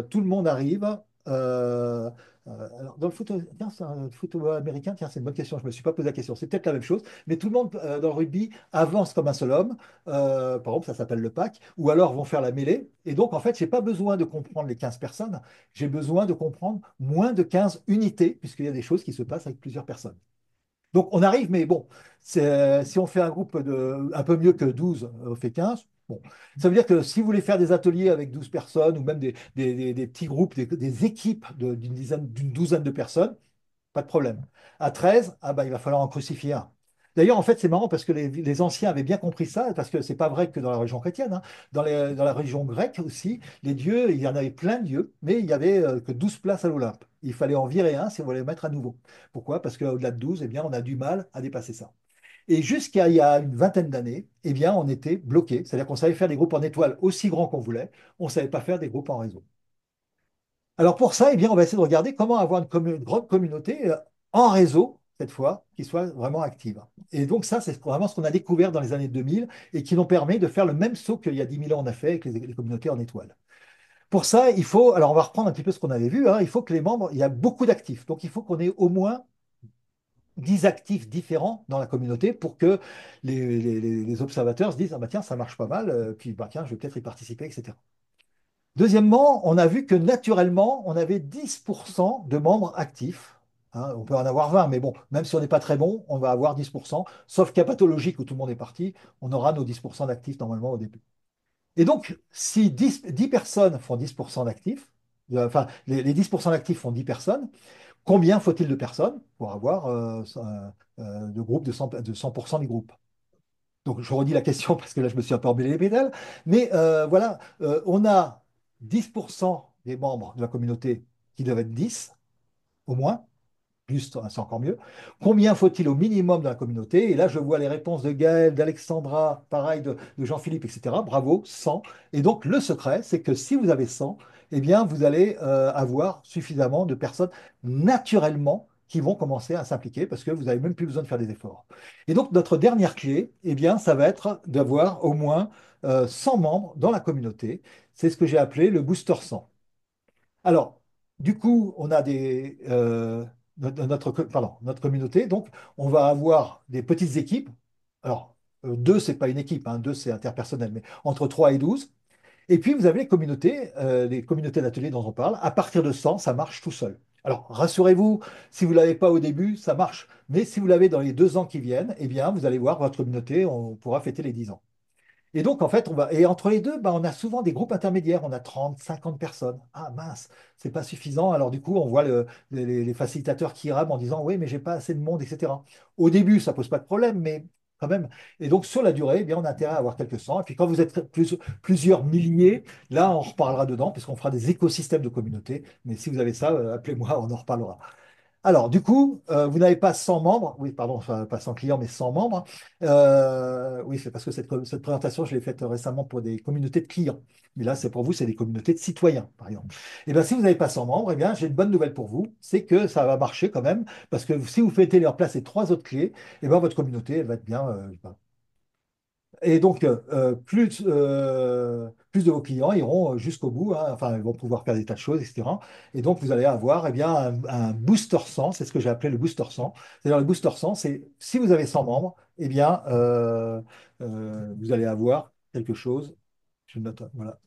tout le monde arrive. Alors, dans le foot, tiens, le football américain, tiens, c'est une bonne question, je ne me suis pas posé la question. C'est peut-être la même chose, mais tout le monde dans le rugby avance comme un seul homme. Par exemple, ça s'appelle le pack, ou alors vont faire la mêlée. Et donc, en fait, je n'ai pas besoin de comprendre les 15 personnes, j'ai besoin de comprendre moins de 15 unités, puisqu'il y a des choses qui se passent avec plusieurs personnes. Donc on arrive, mais bon, si on fait un groupe un peu mieux que 12, on fait 15. Bon. Ça veut dire que si vous voulez faire des ateliers avec 12 personnes ou même des petits groupes, des équipes d'une douzaine de personnes, pas de problème. À 13, ah bah, il va falloir en crucifier un. D'ailleurs, en fait, c'est marrant parce que les anciens avaient bien compris ça, parce que c'est pas vrai que dans la religion chrétienne, hein. Dans la religion grecque aussi, les dieux, il y en avait plein de dieux, mais il y avait que 12 places à l'Olympe. Il fallait en virer un si on voulait le mettre à nouveau. Pourquoi? Parce qu'au-delà de 12, eh bien, on a du mal à dépasser ça. Et jusqu'à il y a une vingtaine d'années, eh bien, on était bloqué. C'est-à-dire qu'on savait faire des groupes en étoile aussi grands qu'on voulait, on ne savait pas faire des groupes en réseau. Alors pour ça, eh bien, on va essayer de regarder comment avoir une grande communauté en réseau, cette fois, qui soit vraiment active. Et donc ça, c'est vraiment ce qu'on a découvert dans les années 2000 et qui nous permet de faire le même saut qu'il y a 10 000 ans on a fait avec les communautés en étoile. Pour ça, alors on va reprendre un petit peu ce qu'on avait vu, hein, il faut que les membres, il y a beaucoup d'actifs. Donc il faut qu'on ait au moins 10 actifs différents dans la communauté pour que les observateurs se disent, ah bah tiens, ça marche pas mal, puis bah tiens, je vais peut-être y participer, etc. Deuxièmement, on a vu que naturellement, on avait 10% de membres actifs. Hein, on peut en avoir 20, mais bon, même si on n'est pas très bon, on va avoir 10%, sauf cas pathologique où tout le monde est parti, on aura nos 10% d'actifs normalement au début. Et donc, si 10 personnes font 10% d'actifs, enfin, les 10% d'actifs font 10 personnes, combien faut-il de personnes pour avoir de groupes de 100% du groupe? Donc, je redis la question parce que là, je me suis un peu emmêlé les pédales. Mais voilà, on a 10% des membres de la communauté qui doivent être 10, au moins. Plus, c'est encore mieux. Combien faut-il au minimum dans la communauté? Et là, je vois les réponses de Gaël, d'Alexandra, pareil, de Jean-Philippe, etc. Bravo, 100. Et donc, le secret, c'est que si vous avez 100, eh bien, vous allez avoir suffisamment de personnes naturellement qui vont commencer à s'impliquer parce que vous n'avez même plus besoin de faire des efforts. Et donc, notre dernière clé, eh bien, ça va être d'avoir au moins 100 membres dans la communauté. C'est ce que j'ai appelé le booster 100. Alors, du coup, on a notre communauté, donc on va avoir des petites équipes. Alors, deux, c'est pas une équipe, hein, deux, c'est interpersonnel, mais entre 3 et 12. Et puis, vous avez les communautés d'ateliers dont on parle. À partir de 100, ça marche tout seul. Alors, rassurez-vous, si vous ne l'avez pas au début, ça marche. Mais si vous l'avez dans les 2 ans qui viennent, eh bien, vous allez voir votre communauté, on pourra fêter les 10 ans. Et donc, en fait, et entre les deux, bah, on a souvent des groupes intermédiaires. On a 30, 50 personnes. Ah mince, c'est pas suffisant. Alors, du coup, on voit les facilitateurs qui rament en disant, oui, mais j'ai pas assez de monde, etc. Au début, ça pose pas de problème, mais quand même. Et donc, sur la durée, eh bien, on a intérêt à avoir quelques cents. Et puis, quand vous êtes plusieurs milliers, là, on reparlera dedans, puisqu'on fera des écosystèmes de communautés. Mais si vous avez ça, appelez-moi, on en reparlera. Alors, du coup, vous n'avez pas 100 membres, oui, pardon, enfin, pas 100 clients, mais 100 membres. Oui, c'est parce que cette présentation, je l'ai faite récemment pour des communautés de clients. Mais là, c'est pour vous, c'est des communautés de citoyens, par exemple. Et bien, si vous n'avez pas 100 membres, eh bien, j'ai une bonne nouvelle pour vous, c'est que ça va marcher quand même, parce que si vous mettez en place les trois autres clés, eh bien, votre communauté, elle va être bien, Et donc, plus de vos clients iront jusqu'au bout, hein, enfin, ils vont pouvoir faire des tas de choses, etc. Et donc, vous allez avoir eh bien, un booster 100, c'est ce que j'ai appelé le booster 100. C'est-à-dire, le booster 100, c'est si vous avez 100 membres, eh bien, vous allez avoir quelque chose. Je note, voilà,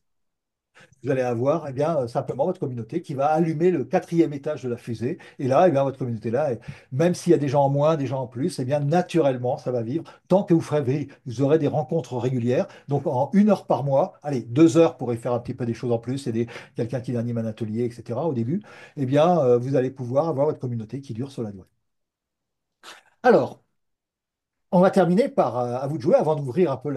vous allez avoir eh bien, simplement votre communauté qui va allumer le quatrième étage de la fusée. Et là, eh bien, votre communauté-là, même s'il y a des gens en moins, des gens en plus, eh bien, naturellement, ça va vivre tant que vous aurez des rencontres régulières. Donc, en 1 heure par mois, allez, 2 heures pour y faire un petit peu des choses en plus, quelqu'un qui anime un atelier, etc. au début, eh bien, vous allez pouvoir avoir votre communauté qui dure sur la durée. Alors, on va terminer par à vous de jouer avant d'ouvrir un peu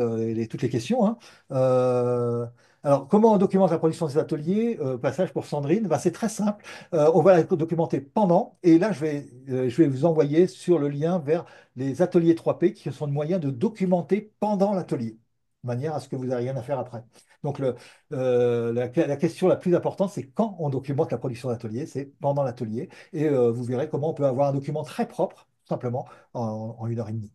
toutes les questions, hein. Euh, alors, comment on documente la production des ateliers? Passage pour Sandrine. Ben, c'est très simple. On va la documenter pendant. Et là, je vais vous envoyer sur le lien vers les ateliers 3P qui sont le moyen de documenter pendant l'atelier, de manière à ce que vous n'ayez rien à faire après. Donc, la question la plus importante, c'est quand on documente la production d'atelier, c'est pendant l'atelier. Et vous verrez comment on peut avoir un document très propre, simplement, en 1 heure et demie.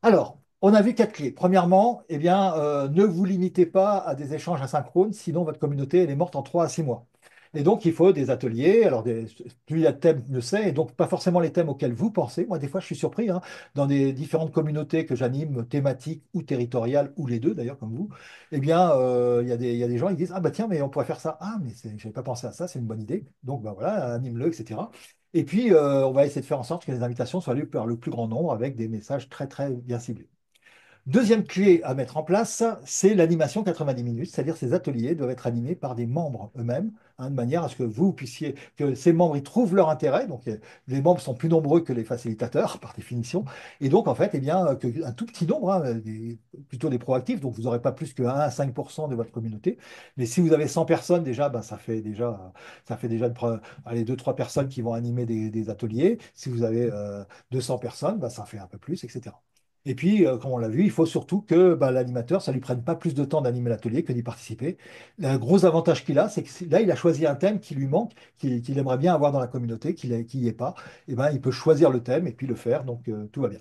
Alors, on a vu 4 clés. Premièrement, eh bien, ne vous limitez pas à des échanges asynchrones, sinon votre communauté elle est morte en 3 à 6 mois. Et donc, il faut des ateliers. Alors, plus il y a de thèmes, mieux c'est. Et donc, pas forcément les thèmes auxquels vous pensez. Moi, des fois, je suis surpris, hein, dans des différentes communautés que j'anime, thématiques ou territoriales, ou les deux d'ailleurs, comme vous. Eh bien, il y a des gens qui disent, ah bah tiens, mais on pourrait faire ça. Ah, mais je n'avais pas pensé à ça, c'est une bonne idée. Donc, bah voilà, anime-le, etc. Et puis, on va essayer de faire en sorte que les invitations soient lues par le plus grand nombre avec des messages très, très bien ciblés. Deuxième clé à mettre en place, c'est l'animation 90 minutes, c'est-à-dire ces ateliers doivent être animés par des membres eux-mêmes, hein, de manière à ce que vous puissiez, que ces membres y trouvent leur intérêt. Donc, les membres sont plus nombreux que les facilitateurs, par définition. Et donc, en fait, eh bien, un tout petit nombre, hein, plutôt des proactifs, donc vous n'aurez pas plus que 1 à 5% de votre communauté. Mais si vous avez 100 personnes, déjà, ben, ça fait déjà allez, 2-3 personnes qui vont animer des ateliers. Si vous avez 200 personnes, ben, ça fait un peu plus, etc. Et puis, comme on l'a vu, il faut surtout que bah, l'animateur, ça ne lui prenne pas plus de temps d'animer l'atelier que d'y participer. Le gros avantage qu'il a, c'est que là, il a choisi un thème qui lui manque, qu'il aimerait bien avoir dans la communauté, qui n'y est pas. Et ben, il peut choisir le thème et puis le faire, donc tout va bien.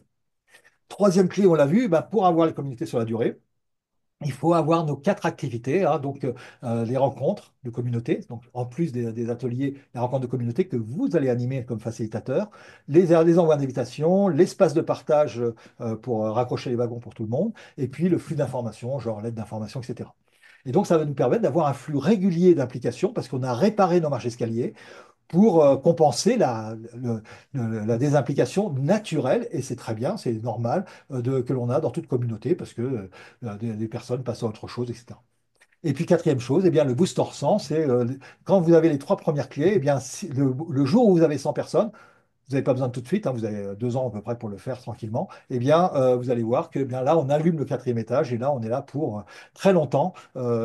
Troisième clé, on l'a vu, ben, pour avoir les communautés sur la durée, il faut avoir nos 4 activités, hein, donc les rencontres de communauté, donc en plus des ateliers, les rencontres de communauté que vous allez animer comme facilitateur, les envois d'invitation, l'espace de partage pour raccrocher les wagons pour tout le monde, et puis le flux d'informations, genre l'aide d'information, etc. Et donc, ça va nous permettre d'avoir un flux régulier d'implication parce qu'on a réparé nos marches escaliers pour compenser la désimplication naturelle, et c'est très bien, c'est normal, que l'on a dans toute communauté, parce que des personnes passent à autre chose, etc. Et puis quatrième chose, eh bien, le booster 100, c'est quand vous avez les 3 premières clés, eh bien, le jour où vous avez 100 personnes, vous n'avez pas besoin de tout de suite, hein, vous avez 2 ans à peu près pour le faire tranquillement, eh bien, vous allez voir que eh bien, là, on allume le quatrième étage, et là, on est là pour très longtemps,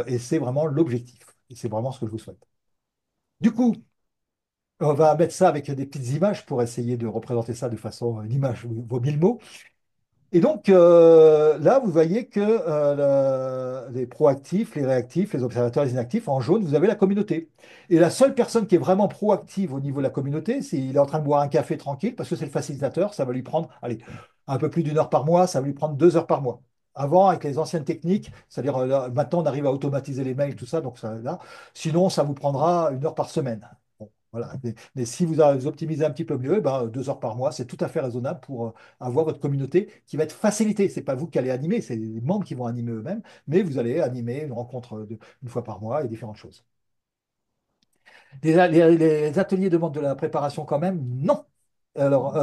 et c'est vraiment l'objectif. Et c'est vraiment ce que je vous souhaite. Du coup, on va mettre ça avec des petites images pour essayer de représenter ça de façon, une image vaut 1000 mots. Et donc là, vous voyez que les proactifs, les réactifs, les observateurs, les inactifs, en jaune, vous avez la communauté. Et la seule personne qui est vraiment proactive au niveau de la communauté, c'est il est en train de boire un café tranquille, parce que c'est le facilitateur, ça va lui prendre, allez, un peu plus d'1 heure par mois, ça va lui prendre 2 heures par mois. Avant, avec les anciennes techniques, c'est-à-dire maintenant on arrive à automatiser les mails, tout ça, donc ça, là, sinon ça vous prendra 1 heure par semaine. Bon, voilà. Mais si vous optimisez un petit peu mieux, ben, 2 heures par mois, c'est tout à fait raisonnable pour avoir votre communauté qui va être facilitée. C'est pas vous qui allez animer, c'est les membres qui vont animer eux-mêmes, mais vous allez animer une rencontre 1 fois par mois et différentes choses. Les ateliers demandent de la préparation quand même? Non. Alors,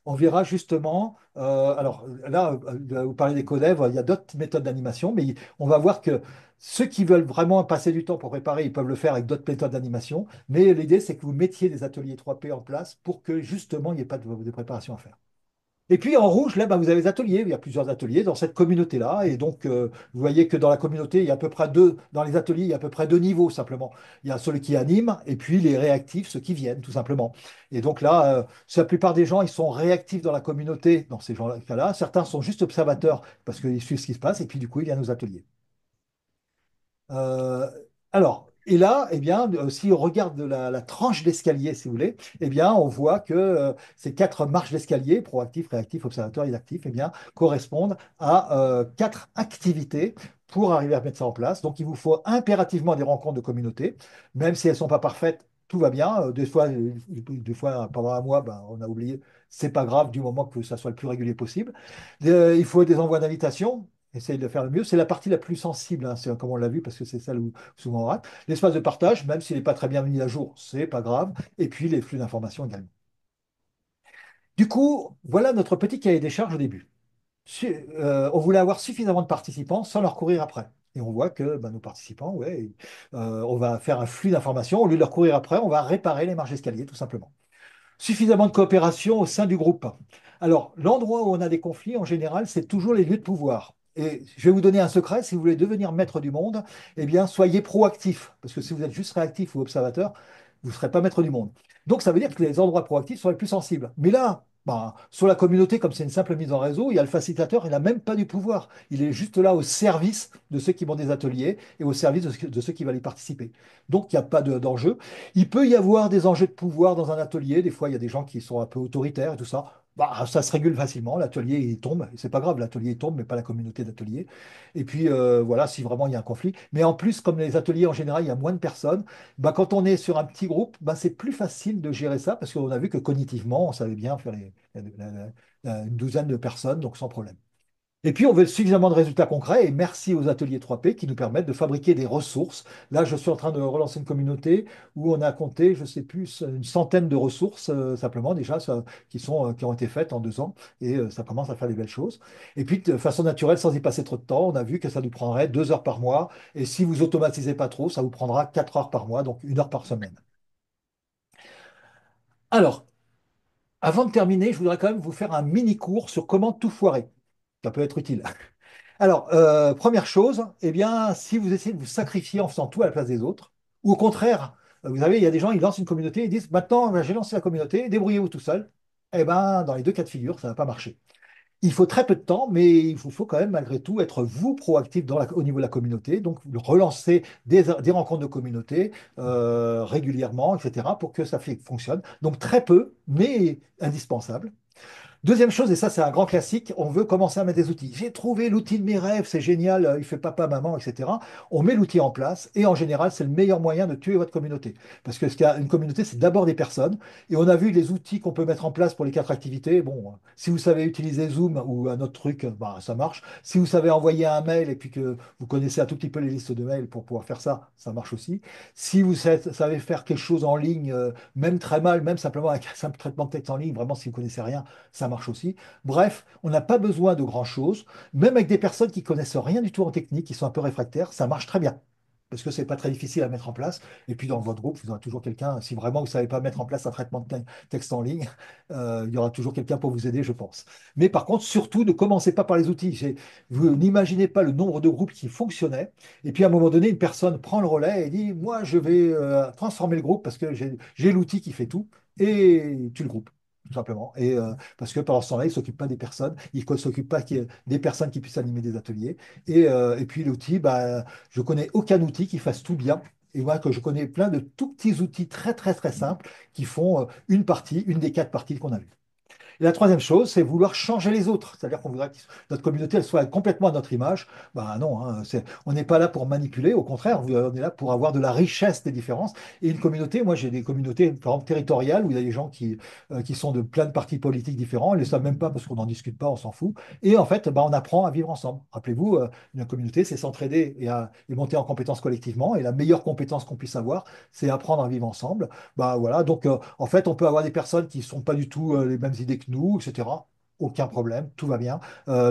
on verra justement. Alors là, vous parlez des codevs, il y a d'autres méthodes d'animation, mais on va voir que ceux qui veulent vraiment passer du temps pour préparer, ils peuvent le faire avec d'autres méthodes d'animation. Mais l'idée, c'est que vous mettiez des ateliers 3P en place pour que justement, il n'y ait pas de préparation à faire. Et puis en rouge, là, bah, vous avez les ateliers. Il y a plusieurs ateliers dans cette communauté-là. Et donc, vous voyez que dans la communauté, il y a à peu près dans les ateliers, il y a à peu près 2 niveaux simplement. Il y a ceux qui animent et puis les réactifs, ceux qui viennent, tout simplement. Et donc là, la plupart des gens, ils sont réactifs dans la communauté, dans ces gens-là. Certains sont juste observateurs parce qu'ils suivent ce qui se passe. Et puis du coup, ils viennent aux ateliers. Euh, alors, Et là, eh bien, si on regarde la tranche d'escalier, si vous voulez, eh bien, on voit que ces quatre marches d'escalier, proactif, réactif, observateur, inactif, eh bien, correspondent à quatre activités pour arriver à mettre ça en place. Donc, il vous faut impérativement des rencontres de communauté, même si elles ne sont pas parfaites. Tout va bien. Des fois, pendant un mois, ben, on a oublié. C'est pas grave du moment que ça soit le plus régulier possible. Il faut des envois d'invitation. Essayez de faire le mieux. C'est la partie la plus sensible, hein, c'est comme on l'a vu, parce que c'est celle où souvent on rate. L'espace de partage, même s'il n'est pas très bien mis à jour, c'est pas grave. Et puis les flux d'informations également. Du coup, voilà notre petit cahier des charges au début. On voulait avoir suffisamment de participants sans leur courir après. Et on voit que ben, nos participants, ouais, on va faire un flux d'informations. Au lieu de leur courir après, on va réparer les marges d'escalier, tout simplement. Suffisamment de coopération au sein du groupe. Alors, l'endroit où on a des conflits, en général, c'est toujours les lieux de pouvoir. Et je vais vous donner un secret, si vous voulez devenir maître du monde, eh bien, soyez proactif. Parce que si vous êtes juste réactif ou observateur, vous ne serez pas maître du monde. Donc, ça veut dire que les endroits proactifs sont les plus sensibles. Mais là, bah, sur la communauté, comme c'est une simple mise en réseau, il y a le facilitateur, il n'a même pas du pouvoir. Il est juste là au service de ceux qui vont des ateliers et au service de ceux qui vont y participer. Donc, il n'y a pas d'enjeu. Il peut y avoir des enjeux de pouvoir dans un atelier. Des fois, il y a des gens qui sont un peu autoritaires et tout ça. Bah, ça se régule facilement. L'atelier, il tombe. Et c'est pas grave, l'atelier il tombe, mais pas la communauté d'atelier. Et puis, voilà, si vraiment il y a un conflit. Mais en plus, comme les ateliers, en général, il y a moins de personnes, bah, quand on est sur un petit groupe, bah, c'est plus facile de gérer ça parce qu'on a vu que cognitivement, on savait bien faire une douzaine de personnes, donc sans problème. Et puis, on veut suffisamment de résultats concrets et merci aux ateliers 3P qui nous permettent de fabriquer des ressources. Là, je suis en train de relancer une communauté où on a compté, je ne sais plus, une centaine de ressources simplement déjà qui ont été faites en 2 ans et ça commence à faire des belles choses. Et puis, de façon naturelle, sans y passer trop de temps, on a vu que ça nous prendrait 2 heures par mois et si vous automatisez pas trop, ça vous prendra 4 heures par mois, donc 1 heure par semaine. Alors, avant de terminer, je voudrais quand même vous faire un mini cours sur comment tout foirer. Ça peut être utile. Alors, première chose, eh bien, si vous essayez de vous sacrifier en faisant tout à la place des autres, ou au contraire, vous savez, il y a des gens, ils lancent une communauté, ils disent, maintenant, ben, j'ai lancé la communauté, débrouillez-vous tout seul. Eh bien, dans les deux cas de figure, ça ne va pas marcher. Il faut très peu de temps, mais il vous faut quand même, malgré tout, être vous proactif au niveau de la communauté, donc relancer des rencontres de communauté régulièrement, etc., pour que ça fonctionne. Donc, très peu, mais indispensable. Deuxième chose, et ça c'est un grand classique, on veut commencer à mettre des outils. J'ai trouvé l'outil de mes rêves, c'est génial, il fait papa, maman, etc. On met l'outil en place et en général c'est le meilleur moyen de tuer votre communauté. Parce que ce qu'il y a une communauté, c'est d'abord des personnes. Et on a vu les outils qu'on peut mettre en place pour les quatre activités. Bon, si vous savez utiliser Zoom ou un autre truc, bah, ça marche. Si vous savez envoyer un mail et puis que vous connaissez un tout petit peu les listes de mails pour pouvoir faire ça, ça marche aussi. Si vous savez faire quelque chose en ligne, même très mal, même simplement avec un simple traitement de texte en ligne, vraiment si vous connaissez rien, ça marche aussi. Bref, on n'a pas besoin de grand-chose. Même avec des personnes qui connaissent rien du tout en technique, qui sont un peu réfractaires, ça marche très bien. Parce que c'est pas très difficile à mettre en place. Et puis dans votre groupe, vous aurez toujours quelqu'un, si vraiment vous ne savez pas mettre en place un traitement de texte en ligne, il y aura toujours quelqu'un pour vous aider, je pense. Mais par contre, surtout, ne commencez pas par les outils. Vous n'imaginez pas le nombre de groupes qui fonctionnaient. Et puis à un moment donné, une personne prend le relais et dit, moi, je vais transformer le groupe parce que j'ai l'outil qui fait tout. Et tu le groupes tout simplement. Et parce que pendant ce temps-là, il ne s'occupe pas des personnes, il ne s'occupe pas des personnes qui puissent animer des ateliers. Et puis l'outil, bah, je connais aucun outil qui fasse tout bien. Et moi, que je connais plein de tout petits outils très très très simples qui font une des quatre parties qu'on a vues. Et la troisième chose, c'est vouloir changer les autres. C'est-à-dire qu'on voudrait que notre communauté elle soit complètement à notre image. Ben non, hein, on n'est pas là pour manipuler, au contraire, on est là pour avoir de la richesse des différences. Et une communauté, moi j'ai des communautés, par exemple, territoriales, où il y a des gens qui sont de plein de partis politiques différents, ils ne le savent même pas parce qu'on n'en discute pas, on s'en fout. Et en fait, ben, on apprend à vivre ensemble. Rappelez-vous, une communauté, c'est s'entraider et monter en compétences collectivement. Et la meilleure compétence qu'on puisse avoir, c'est apprendre à vivre ensemble. Bah voilà, donc en fait, on peut avoir des personnes qui ne sont pas du tout les mêmes idées que nous, etc. Aucun problème, tout va bien.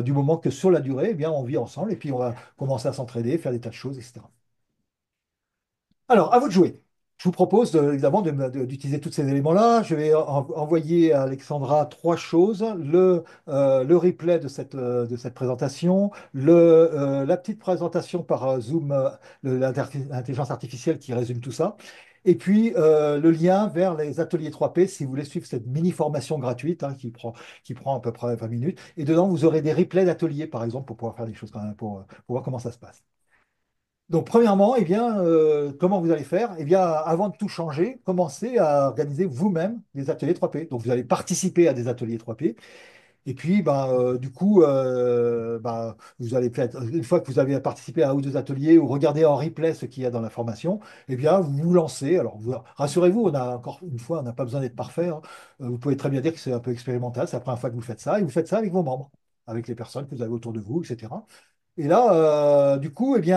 Du moment que sur la durée, eh bien, on vit ensemble et puis on va commencer à s'entraider, faire des tas de choses, etc. Alors, à vous de jouer. Je vous propose évidemment d'utiliser tous ces éléments-là. Je vais envoyer à Alexandra trois choses. Le replay de cette présentation, la petite présentation par Zoom, l'intelligence artificielle qui résume tout ça. Et puis le lien vers les ateliers 3P si vous voulez suivre cette mini-formation gratuite hein, qui prend à peu près 20 minutes. Et dedans, vous aurez des replays d'ateliers, par exemple, pour pouvoir faire des choses quand même, pour voir comment ça se passe. Donc, premièrement, eh bien, comment vous allez faire? Eh bien, avant de tout changer, commencez à organiser vous-même des ateliers 3P. Donc, vous allez participer à des ateliers 3P. Et puis, du coup, vous allez peut-être, une fois que vous avez participé à un ou deux ateliers ou regardé en replay ce qu'il y a dans la formation, eh bien, vous vous lancez. Alors, rassurez-vous, on a encore une fois, on n'a pas besoin d'être parfait, hein. Vous pouvez très bien dire que c'est un peu expérimental. C'est la première fois que vous faites ça. Et vous faites ça avec vos membres, avec les personnes que vous avez autour de vous, etc. Et là, du coup, vous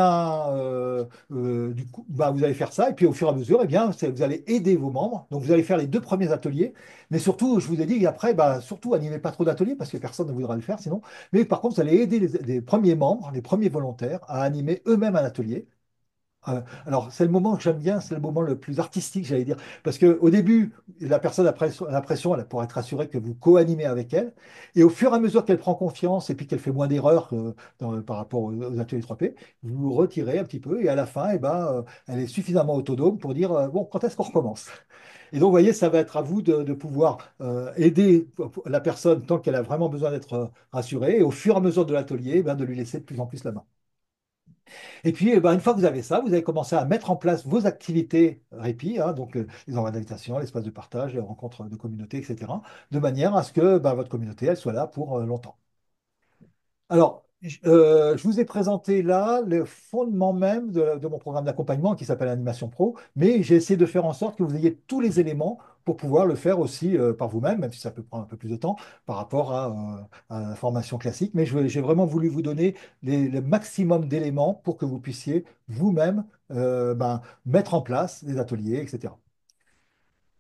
allez faire ça, et puis au fur et à mesure, vous allez aider vos membres. Donc, vous allez faire les deux premiers ateliers, mais surtout, je vous ai dit, après, surtout, animez pas trop d'ateliers parce que personne ne voudra le faire sinon. Mais par contre, vous allez aider les premiers membres, les premiers volontaires, à animer eux-mêmes un atelier. Alors, c'est le moment que j'aime bien, c'est le moment le plus artistique, j'allais dire. Parce qu'au début, la personne a l'impression, elle, pour être assurée que vous co-animez avec elle. Et au fur et à mesure qu'elle prend confiance et puis qu'elle fait moins d'erreurs par rapport aux ateliers 3P, vous vous retirez un petit peu. Et à la fin, elle est suffisamment autonome pour dire, bon, quand est-ce qu'on recommence? Et donc, vous voyez, ça va être à vous de pouvoir aider la personne tant qu'elle a vraiment besoin d'être rassurée. Et au fur et à mesure de l'atelier, de lui laisser de plus en plus la main. Et puis, une fois que vous avez ça, vous allez commencer à mettre en place vos activités répit, hein, donc les envois d'invitation, l'espace de partage, les rencontres de communauté, etc., de manière à ce que votre communauté elle soit là pour longtemps. Alors, je vous ai présenté là le fondement même de mon programme d'accompagnement qui s'appelle Animation Pro, mais j'ai essayé de faire en sorte que vous ayez tous les éléments pour pouvoir le faire aussi par vous-même, même si ça peut prendre un peu plus de temps par rapport à la formation classique. Mais j'ai vraiment voulu vous donner le maximum d'éléments pour que vous puissiez vous-même mettre en place des ateliers, etc.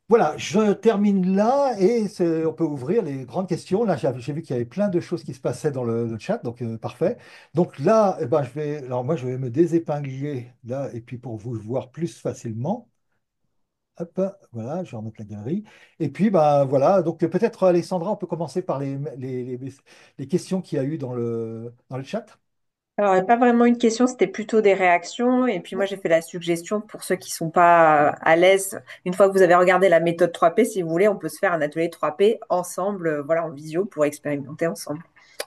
Voilà, je termine là et on peut ouvrir les grandes questions. Là, j'ai vu qu'il y avait plein de choses qui se passaient dans le chat, donc parfait. Donc là, alors moi, je vais me désépingler là et puis pour vous voir plus facilement. Hop, voilà, je vais remettre la galerie. Et puis, voilà, donc peut-être Alessandra, on peut commencer par les questions qu'il y a eu dans le chat. Alors, il n'y a pas vraiment une question, c'était plutôt des réactions. Et puis moi, j'ai fait la suggestion pour ceux qui sont pas à l'aise. Une fois que vous avez regardé la méthode 3P, si vous voulez, on peut se faire un atelier 3P ensemble, voilà, en visio pour expérimenter ensemble.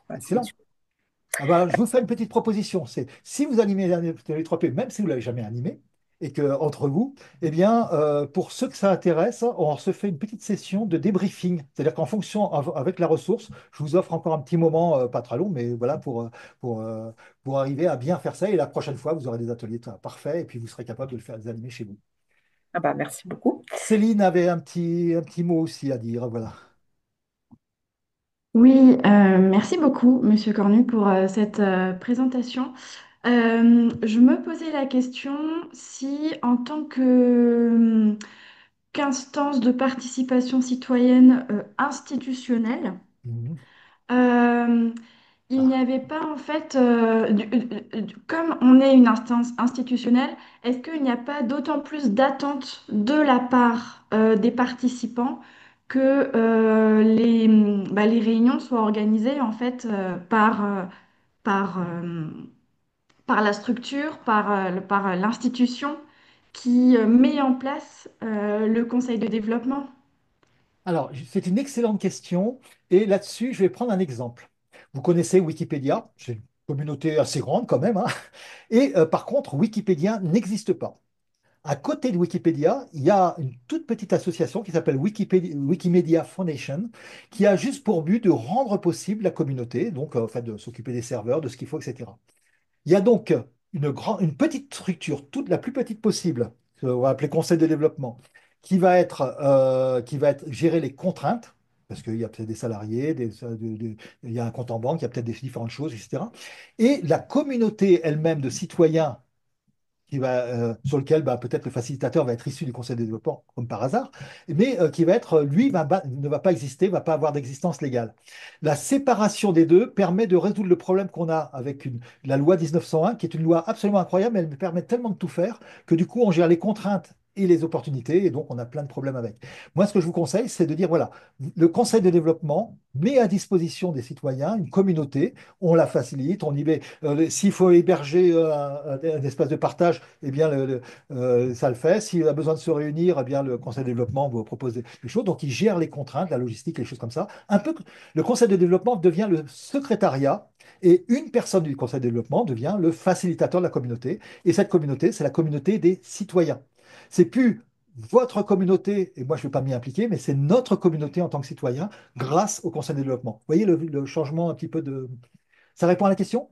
Voilà, c'était une Excellent. Ah je vous fais une petite proposition. C'est si vous animez les 3P, même si vous ne l'avez jamais animé, et que entre vous, eh bien, pour ceux que ça intéresse, on se fait une petite session de débriefing. C'est-à-dire qu'en fonction, avec la ressource, je vous offre encore un petit moment, pas très long, mais voilà, pour, euh, pour arriver à bien faire ça. Et la prochaine fois, vous aurez des ateliers parfaits, et puis vous serez capable de le faire des animer chez vous. Ah bah, merci beaucoup. Céline avait un petit mot aussi à dire. Voilà. Oui, merci beaucoup, Monsieur Cornu, pour cette présentation. Je me posais la question si, en tant qu'instance de participation citoyenne institutionnelle, Mhm. euh, il n'y Ah. avait pas en fait, comme on est une instance institutionnelle, est-ce qu'il n'y a pas d'autant plus d'attentes de la part des participants que les réunions soient organisées en fait par, par la structure, par l'institution qui met en place le conseil de développement? Alors, c'est une excellente question. Et là-dessus, je vais prendre un exemple. Vous connaissez Wikipédia, c'est une communauté assez grande quand même, hein. Et par contre, Wikipédia n'existe pas. À côté de Wikipédia, il y a une toute petite association qui s'appelle Wikimedia Foundation, qui a juste pour but de rendre possible la communauté, donc en fait, de s'occuper des serveurs, de ce qu'il faut, etc. Il y a donc une petite structure, toute la plus petite possible, qu'on va appeler conseil de développement, qui va être gérer les contraintes, parce qu'il y a peut-être des salariés, il y a un compte en banque, il y a peut-être des différentes choses, etc. Et la communauté elle-même de citoyens sur lequel peut-être le facilitateur va être issu du conseil de développement, comme par hasard, mais qui va être, lui, ne va pas exister, ne va pas avoir d'existence légale. La séparation des deux permet de résoudre le problème qu'on a avec la loi 1901, qui est une loi absolument incroyable, mais elle permet tellement de tout faire que du coup, on gère les contraintes et les opportunités, et donc on a plein de problèmes avec. Moi, ce que je vous conseille, c'est de dire, voilà, le conseil de développement met à disposition des citoyens une communauté, on la facilite, on y met, s'il faut héberger un espace de partage, eh bien, ça le fait. S'il a besoin de se réunir, eh bien, le conseil de développement vous propose des choses. Donc, il gère les contraintes, la logistique, les choses comme ça. Un peu, le conseil de développement devient le secrétariat. Et une personne du conseil de développement devient le facilitateur de la communauté. Et cette communauté, c'est la communauté des citoyens. C'est plus votre communauté, et moi je ne vais pas m'y impliquer, mais c'est notre communauté en tant que citoyen grâce au conseil de développement. Vous voyez le changement un petit peu de... Ça répond à la question?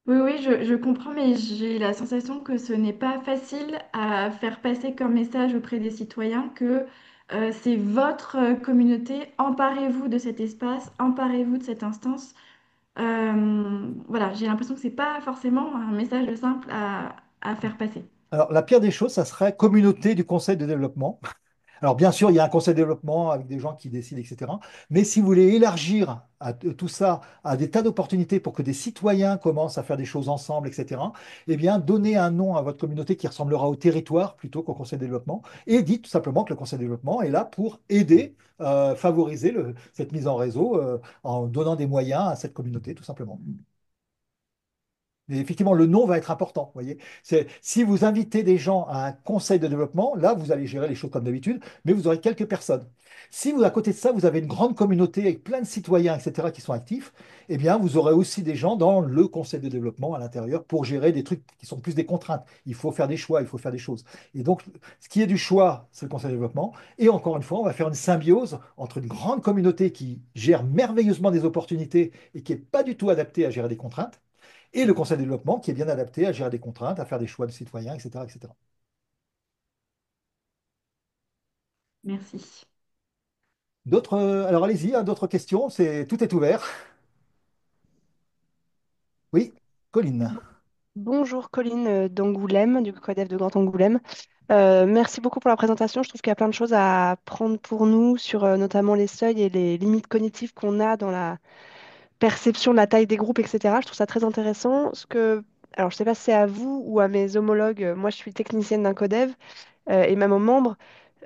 Oui, oui, je comprends, mais j'ai la sensation que ce n'est pas facile à faire passer comme message auprès des citoyens que c'est votre communauté, emparez-vous de cet espace, emparez-vous de cette instance. Voilà, j'ai l'impression que c'est pas forcément un message simple à faire passer. Alors, la pire des choses, ça serait communauté du conseil de développement. Alors, bien sûr, il y a un conseil de développement avec des gens qui décident, etc. Mais si vous voulez élargir tout ça à des tas d'opportunités pour que des citoyens commencent à faire des choses ensemble, etc., eh bien, donnez un nom à votre communauté qui ressemblera au territoire plutôt qu'au conseil de développement. Et dites tout simplement que le conseil de développement est là pour aider, favoriser cette mise en réseau en donnant des moyens à cette communauté, tout simplement. Mais effectivement, le nom va être important. Vous voyez, si vous invitez des gens à un conseil de développement, là, vous allez gérer les choses comme d'habitude, mais vous aurez quelques personnes. Si vous, à côté de ça, vous avez une grande communauté avec plein de citoyens, etc., qui sont actifs, eh bien, vous aurez aussi des gens dans le conseil de développement à l'intérieur pour gérer des trucs qui sont plus des contraintes. Il faut faire des choix, il faut faire des choses. Et donc, ce qui est du choix, c'est le conseil de développement. Et encore une fois, on va faire une symbiose entre une grande communauté qui gère merveilleusement des opportunités et qui n'est pas du tout adaptée à gérer des contraintes et le conseil de développement qui est bien adapté à gérer des contraintes, à faire des choix de citoyens, etc., etc. Merci. D'autres, alors allez-y, hein, d'autres questions, tout est ouvert. Oui, Colline. Bonjour Colline d'Angoulême, du CODEF de Grand Angoulême. Merci beaucoup pour la présentation. Je trouve qu'il y a plein de choses à prendre pour nous sur notamment les seuils et les limites cognitives qu'on a dans la perception de la taille des groupes, etc. Je trouve ça très intéressant. Alors, je ne sais pas si c'est à vous ou à mes homologues. Moi, je suis technicienne d'un CODEV et même aux membres.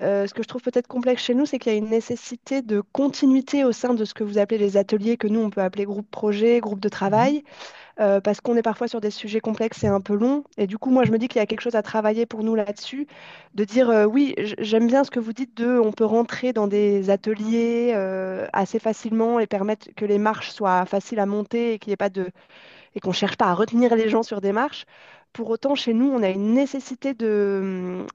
Ce que je trouve peut-être complexe chez nous, c'est qu'il y a une nécessité de continuité au sein de ce que vous appelez les ateliers, que nous, on peut appeler groupe projet, groupe de Mhm. travail parce qu'on est parfois sur des sujets complexes et un peu longs. Et du coup, moi, je me dis qu'il y a quelque chose à travailler pour nous là-dessus, de dire oui, j'aime bien ce que vous dites de, on peut rentrer dans des ateliers assez facilement et permettre que les marches soient faciles à monter et qu'il y ait pas de, et qu'on cherche pas à retenir les gens sur des marches. Pour autant, chez nous, on a une nécessité de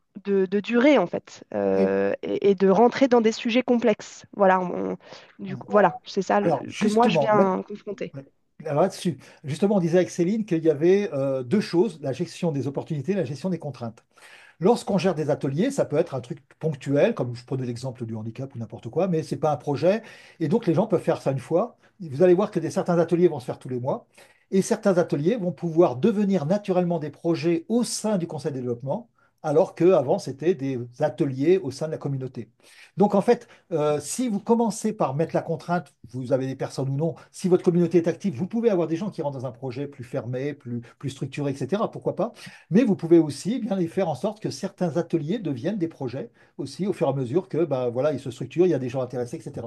durée, en fait, Oui. et de rentrer dans des sujets complexes. Voilà, du coup, voilà, c'est ça Alors que moi, je justement, viens confronter. ouais. Alors là-dessus, justement, on disait avec Céline qu'il y avait deux choses, la gestion des opportunités et la gestion des contraintes. Lorsqu'on gère des ateliers, ça peut être un truc ponctuel, comme je prenais l'exemple du handicap ou n'importe quoi, mais ce n'est pas un projet. Et donc, les gens peuvent faire ça une fois. Vous allez voir que certains ateliers vont se faire tous les mois. Et certains ateliers vont pouvoir devenir naturellement des projets au sein du conseil de développement, alors qu'avant, c'était des ateliers au sein de la communauté. Donc, en fait, si vous commencez par mettre la contrainte, vous avez des personnes ou non, si votre communauté est active, vous pouvez avoir des gens qui rentrent dans un projet plus fermé, plus structuré, etc. Pourquoi pas? Mais vous pouvez aussi bien les faire en sorte que certains ateliers deviennent des projets aussi au fur et à mesure que bah, voilà, ils se structurent, il y a des gens intéressés, etc.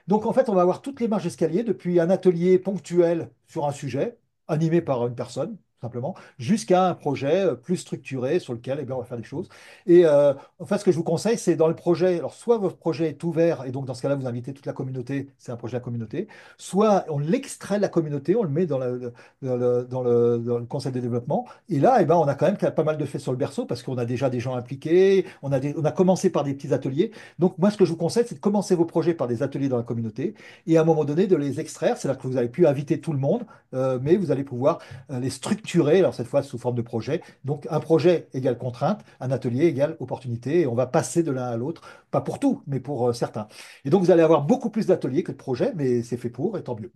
Donc en fait, on va avoir toutes les marches d'escalier depuis un atelier ponctuel sur un sujet, animé par une personne, simplement, jusqu'à un projet plus structuré sur lequel eh bien, on va faire des choses. Et en fait, ce que je vous conseille, c'est dans le projet, alors soit votre projet est ouvert, et donc dans ce cas-là, vous invitez toute la communauté, c'est un projet de la communauté, soit on l'extrait de la communauté, on le met dans le conseil de développement, et là, eh ben, on a quand même pas mal de faits sur le berceau, parce qu'on a déjà des gens impliqués, on a commencé par des petits ateliers, donc, moi, ce que je vous conseille, c'est de commencer vos projets par des ateliers dans la communauté et à un moment donné de les extraire. C'est-à-dire que vous avez pu inviter tout le monde, mais vous allez pouvoir les structurer, alors cette fois sous forme de projet. Donc, un projet égale contrainte, un atelier égale opportunité et on va passer de l'un à l'autre, pas pour tout, mais pour certains. Et donc, vous allez avoir beaucoup plus d'ateliers que de projets, mais c'est fait pour et tant mieux.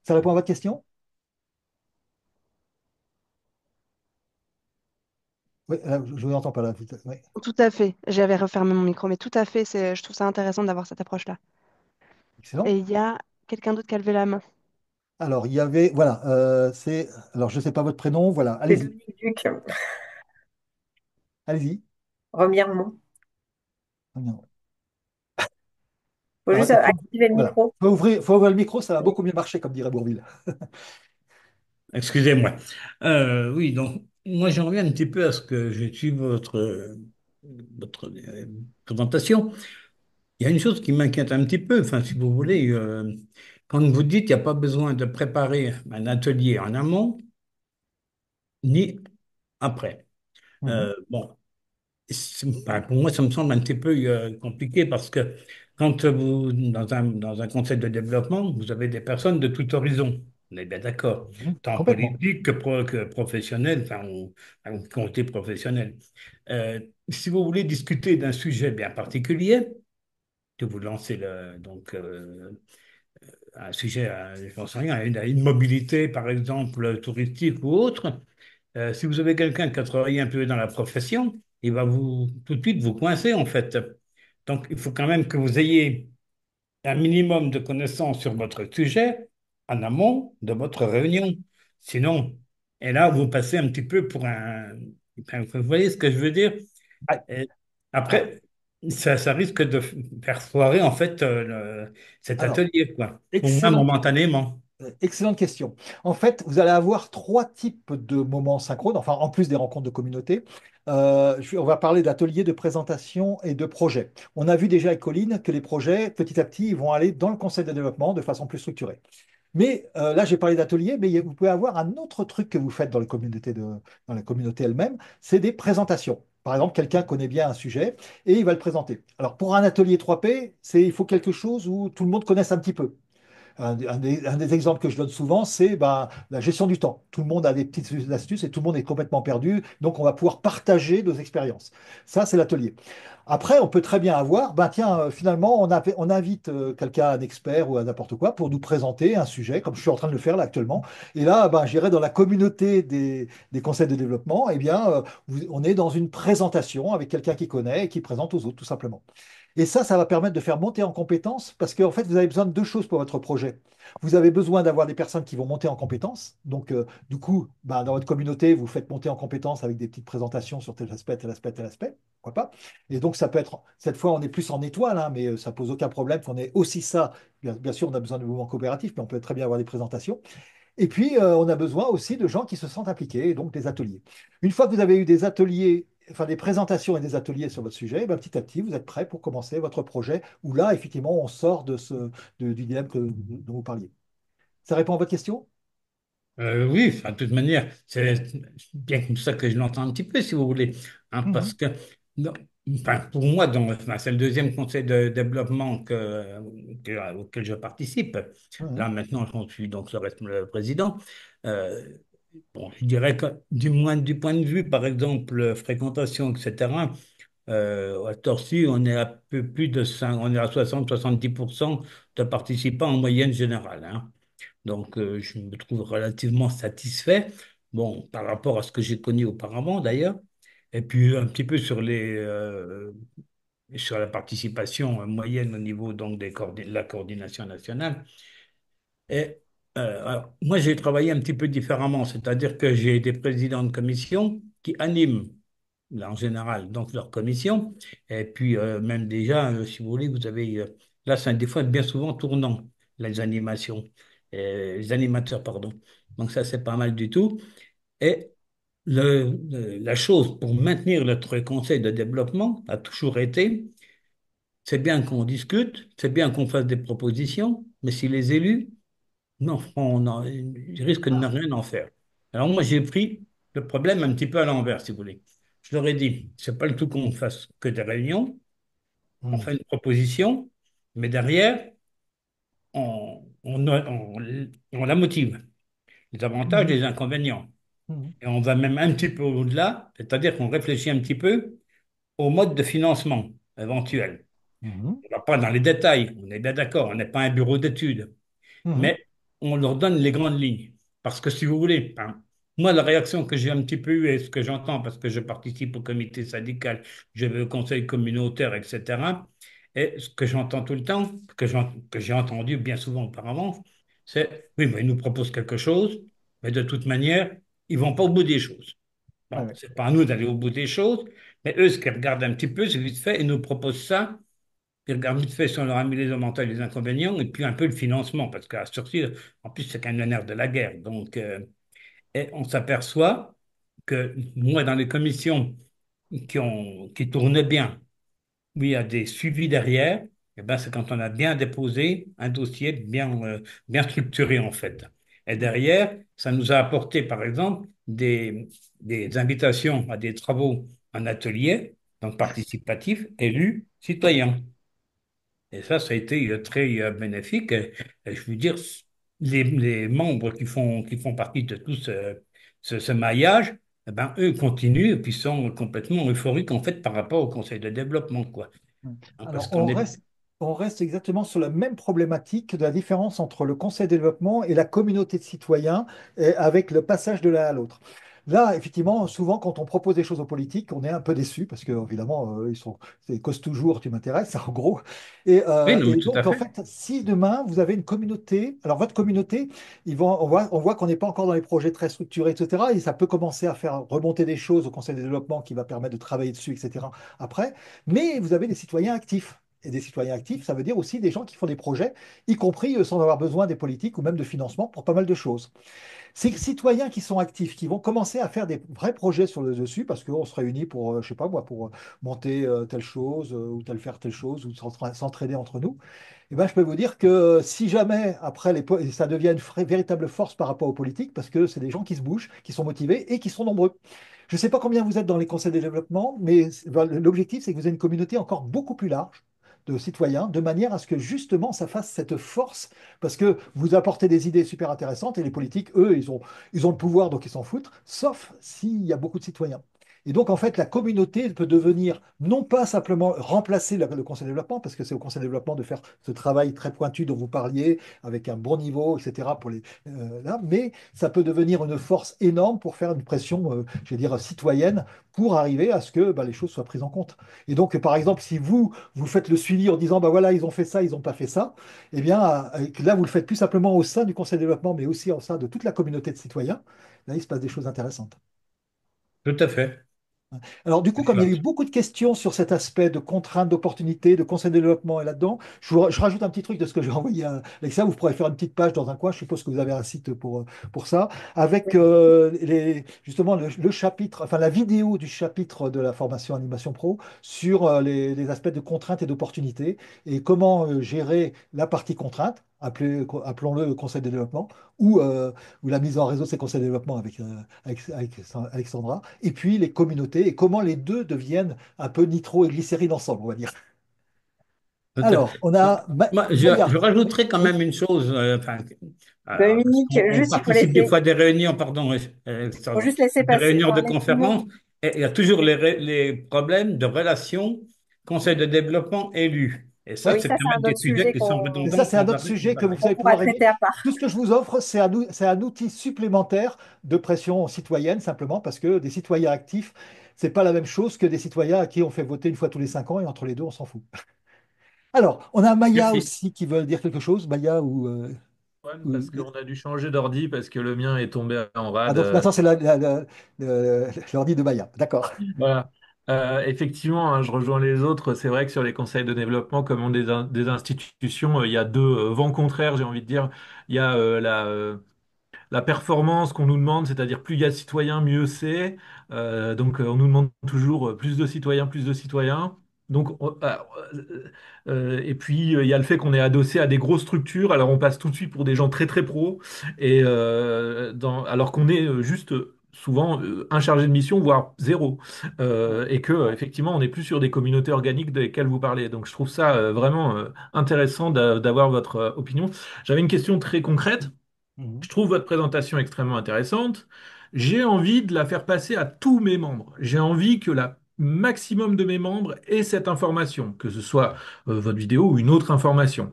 Ça répond à votre question? Oui, je ne vous entends pas là. Oui. Tout à fait. J'avais refermé mon micro, mais tout à fait. Je trouve ça intéressant d'avoir cette approche-là. Excellent. Et il y a quelqu'un d'autre qui a levé la main. Alors, il y avait, voilà, alors je ne sais pas votre prénom, voilà, C'est allez-y, Dominique Duc, allez-y. Remiremont. Faut Alors, juste il faut, activer le voilà. micro. Faut ouvrir le micro, ça va beaucoup mieux marcher, comme dirait Bourvil. Excusez-moi. Oui, donc moi j'en reviens un petit peu à ce que j'ai suivi votre présentation. Il y a une chose qui m'inquiète un petit peu, enfin si vous voulez, quand vous dites qu'il n'y a pas besoin de préparer un atelier en amont ni après. Mhm. Bon, enfin, pour moi, ça me semble un petit peu compliqué parce que quand vous, dans un conseil de développement, vous avez des personnes de tout horizon. On est bien d'accord. Mhm. Tant Complètement. politique que professionnel, enfin, ou comité professionnel. Euh, si vous voulez discuter d'un sujet bien particulier, que vous lancez un sujet, j'en sais rien, une mobilité, par exemple, touristique ou autre, si vous avez quelqu'un qui a travaillé un peu dans la profession, il va vous tout de suite vous coincer en fait. Donc, il faut quand même que vous ayez un minimum de connaissances sur votre sujet en amont de votre réunion. Sinon, et là, vous passez un petit peu pour un... Enfin, vous voyez ce que je veux dire? Ah, Et ah, après, ça risque de faire foirer en fait cet alors, atelier, quoi. Au moins excellent. momentanément. Excellente question. En fait, vous allez avoir trois types de moments synchrones, enfin, en plus des rencontres de communauté. On va parler d'ateliers, de présentation et de projets. On a vu déjà avec Colline que les projets, petit à petit, ils vont aller dans le conseil de développement de façon plus structurée. Mais là, j'ai parlé d'ateliers, mais vous pouvez avoir un autre truc que vous faites dans dans la communauté elle-même, c'est des présentations. Par exemple, quelqu'un connaît bien un sujet et il va le présenter. Alors, pour un atelier 3P, il faut quelque chose où tout le monde connaisse un petit peu. Un des exemples que je donne souvent, c'est la gestion du temps. Tout le monde a des petites astuces et tout le monde est complètement perdu. Donc, on va pouvoir partager nos expériences. Ça, c'est l'atelier. Après, on peut très bien avoir, tiens, finalement, on invite quelqu'un, un expert ou à n'importe quoi, pour nous présenter un sujet, comme je suis en train de le faire là actuellement. Et là, j'irai dans la communauté des conseils de développement. Eh bien, on est dans une présentation avec quelqu'un qui connaît et qui présente aux autres, tout simplement. Et ça va permettre de faire monter en compétences parce qu'en fait, vous avez besoin de deux choses pour votre projet. Vous avez besoin d'avoir des personnes qui vont monter en compétences. Donc, du coup, dans votre communauté, vous faites monter en compétences avec des petites présentations sur tel aspect, tel aspect, tel aspect. Pourquoi pas? Et donc, ça peut être, cette fois, on est plus en étoile, hein, mais ça pose aucun problème qu'on ait aussi ça. Bien sûr, on a besoin de mouvements coopératifs, mais on peut très bien avoir des présentations. Et puis, on a besoin aussi de gens qui se sentent impliqués, et donc des ateliers. Une fois que vous avez eu des ateliers, enfin des présentations et des ateliers sur votre sujet, petit à petit, vous êtes prêt pour commencer votre projet, où là, effectivement, on sort du dilemme dont vous parliez. Ça répond à votre question? Oui, enfin, de toute manière, c'est bien comme ça que je l'entends un petit peu, si vous voulez. Hein, Mhm. parce que, non, enfin, pour moi, enfin, c'est le deuxième conseil de développement auquel je participe. Mhm. Là, maintenant, j'en suis donc le président. Euh, bon, je dirais que du point de vue, par exemple, fréquentation, etc., à Torcy, on est à peu plus de 5, on est à 60-70% de participants en moyenne générale. Hein. Donc, je me trouve relativement satisfait, bon, par rapport à ce que j'ai connu auparavant d'ailleurs, et puis un petit peu sur la participation moyenne au niveau donc de la coordination nationale. Et alors, moi, j'ai travaillé un petit peu différemment, c'est-à-dire que j'ai des présidents de commission qui animent, là, en général, donc leur commission, et puis même déjà, si vous voulez, vous avez, là, c'est des fois bien souvent tournant, les animations, les animateurs, pardon. Donc ça, c'est pas mal du tout. Et la chose pour maintenir notre conseil de développement a toujours été, c'est bien qu'on discute, c'est bien qu'on fasse des propositions, mais si les élus non, je risque de ne Ah. rien en faire. Alors moi, j'ai pris le problème un petit peu à l'envers, si vous voulez. Je leur ai dit, c'est pas le tout qu'on fasse que des réunions, on Mhm. fait une proposition, mais derrière, on la motive, les avantages et Mhm. les inconvénients. Mhm. Et on va même un petit peu au-delà, c'est-à-dire qu'on réfléchit un petit peu au mode de financement éventuel. Mhm. On ne va pas dans les détails, on est bien d'accord, on n'est pas un bureau d'études. Mhm. Mais on leur donne les grandes lignes. Parce que si vous voulez, hein, moi, la réaction que j'ai un petit peu eue et ce que j'entends, parce que je participe au comité syndical, je vais au conseil communautaire, etc., et ce que j'entends tout le temps, que j'ai entendu bien souvent auparavant, c'est, oui, mais ils nous proposent quelque chose, mais de toute manière, ils vont pas au bout des choses. Ouais, Bon, ouais. c'est pas à nous d'aller au bout des choses, mais eux, ce qu'ils regardent un petit peu, c'est vite fait, ils nous proposent ça, ils regardent vite fait si on leur a mis les avantages et les inconvénients, et puis un peu le financement, parce qu'à sortir, en plus, c'est quand même le nerf de la guerre. Donc, et on s'aperçoit que moi, dans les commissions qui tournent bien, où il y a des suivis derrière, eh ben, c'est quand on a bien déposé un dossier bien structuré, en fait. Et derrière, ça nous a apporté, par exemple, des invitations à des travaux en atelier, donc participatifs, élus, citoyens. Et ça a été très bénéfique. Et je veux dire, les membres qui font partie de tout ce maillage, eh ben, eux continuent et puis sont complètement euphoriques, en fait, par rapport au conseil de développement, quoi. Hein, parce Alors, qu'on est. on reste exactement sur la même problématique de la différence entre le conseil de développement et la communauté de citoyens avec le passage de l'un à l'autre. Là, effectivement, souvent, quand on propose des choses aux politiques, on est un peu déçu parce que, évidemment, c'est cause toujours, tu m'intéresses, en gros. Oui, non, mais Et tout à donc, en fait. fait, si demain, vous avez une communauté, alors votre communauté, on voit qu'on n'est pas encore dans les projets très structurés, etc. Et ça peut commencer à faire remonter des choses au conseil de développement qui va permettre de travailler dessus, etc. après. Mais vous avez des citoyens actifs. Et des citoyens actifs, ça veut dire aussi des gens qui font des projets, y compris sans avoir besoin des politiques ou même de financement pour pas mal de choses. Ces citoyens qui sont actifs, qui vont commencer à faire des vrais projets sur le dessus, parce qu'on se réunit pour, je sais pas moi, pour monter telle chose ou faire telle chose ou s'entraider entre nous, eh ben, je peux vous dire que si jamais après ça devient une véritable force par rapport aux politiques, parce que c'est des gens qui se bougent, qui sont motivés et qui sont nombreux. Je ne sais pas combien vous êtes dans les conseils de développement, mais l'objectif, c'est que vous ayez une communauté encore beaucoup plus large de citoyens, de manière à ce que justement ça fasse cette force, parce que vous apportez des idées super intéressantes et les politiques, eux, ils ont le pouvoir, donc ils s'en foutent, sauf s'il y a beaucoup de citoyens. Et donc, en fait, la communauté peut devenir non pas simplement remplacer le conseil de développement, parce que c'est au conseil de développement de faire ce travail très pointu dont vous parliez, avec un bon niveau, etc., là, mais ça peut devenir une force énorme pour faire une pression, je vais dire, citoyenne, pour arriver à ce que bah, les choses soient prises en compte. Et donc, par exemple, si vous faites le suivi en disant, bah voilà, ils ont fait ça, ils n'ont pas fait ça, eh bien, là, vous le faites plus simplement au sein du conseil de développement, mais aussi au sein de toute la communauté de citoyens. Là, il se passe des choses intéressantes. Tout à fait. Alors, du coup, comme il y a eu beaucoup de questions sur cet aspect de contraintes, d'opportunités, de conseil de développement et là-dedans, je rajoute un petit truc de ce que j'ai envoyé à Alexa. Vous pourrez faire une petite page dans un coin. Je suppose que vous avez un site pour ça, avec justement le chapitre, enfin la vidéo du chapitre de la formation Animation Pro sur les aspects de contraintes et d'opportunités et comment gérer la partie contrainte. Appelons-le conseil de développement, ou la mise en réseau de ces conseils de développement avec Alexandra, et puis les communautés, et comment les deux deviennent un peu nitro et glycérine ensemble, on va dire. Tout à Alors, fait. on a Moi, je Maya. Oui, rajouterais quand oui, même une chose, enfin, parce Dominique, qu'on juste, participe des fois à des réunions, pardon, faut Alexandra, juste laisser des passer, réunions de parler tout le monde. conférences, et il y a toujours les problèmes de relations, conseil de développement élu. Et ça, Oui, c'est ça, quand c'est même un des autre sujets sujet qui sont mais ça, redondants c'est un sans autre arrêt. sujet que vous qu'on allez pourra pouvoir régler. traiter à part. Tout ce que je vous offre, c'est un outil supplémentaire de pression citoyenne, simplement parce que des citoyens actifs, c'est pas la même chose que des citoyens à qui on fait voter une fois tous les 5 ans, et entre les deux, on s'en fout. Alors, on a Maya Merci. aussi qui veut dire quelque chose. Maya Parce ou- qu'on a dû changer d'ordi parce que le mien est tombé en Ah, rade. donc maintenant, c'est l'ordi de Maya. D'accord. Voilà. Effectivement, hein, je rejoins les autres. C'est vrai que sur les conseils de développement, comme on des institutions, il y a deux vents contraires, j'ai envie de dire. Il y a la performance qu'on nous demande, c'est-à-dire plus il y a de citoyens, mieux c'est. On nous demande toujours plus de citoyens, plus de citoyens. Et puis il y a le fait qu'on est adossé à des grosses structures, alors on passe tout de suite pour des gens très très pros, alors qu'on est juste souvent un chargé de mission, voire zéro. Et que effectivement on n'est plus sur des communautés organiques desquelles vous parlez. Donc je trouve ça vraiment intéressant d'avoir votre opinion. J'avais une question très concrète. Mhm. Je trouve votre présentation extrêmement intéressante. J'ai envie de la faire passer à tous mes membres. J'ai envie que la maximum de mes membres aient cette information, que ce soit votre vidéo ou une autre information.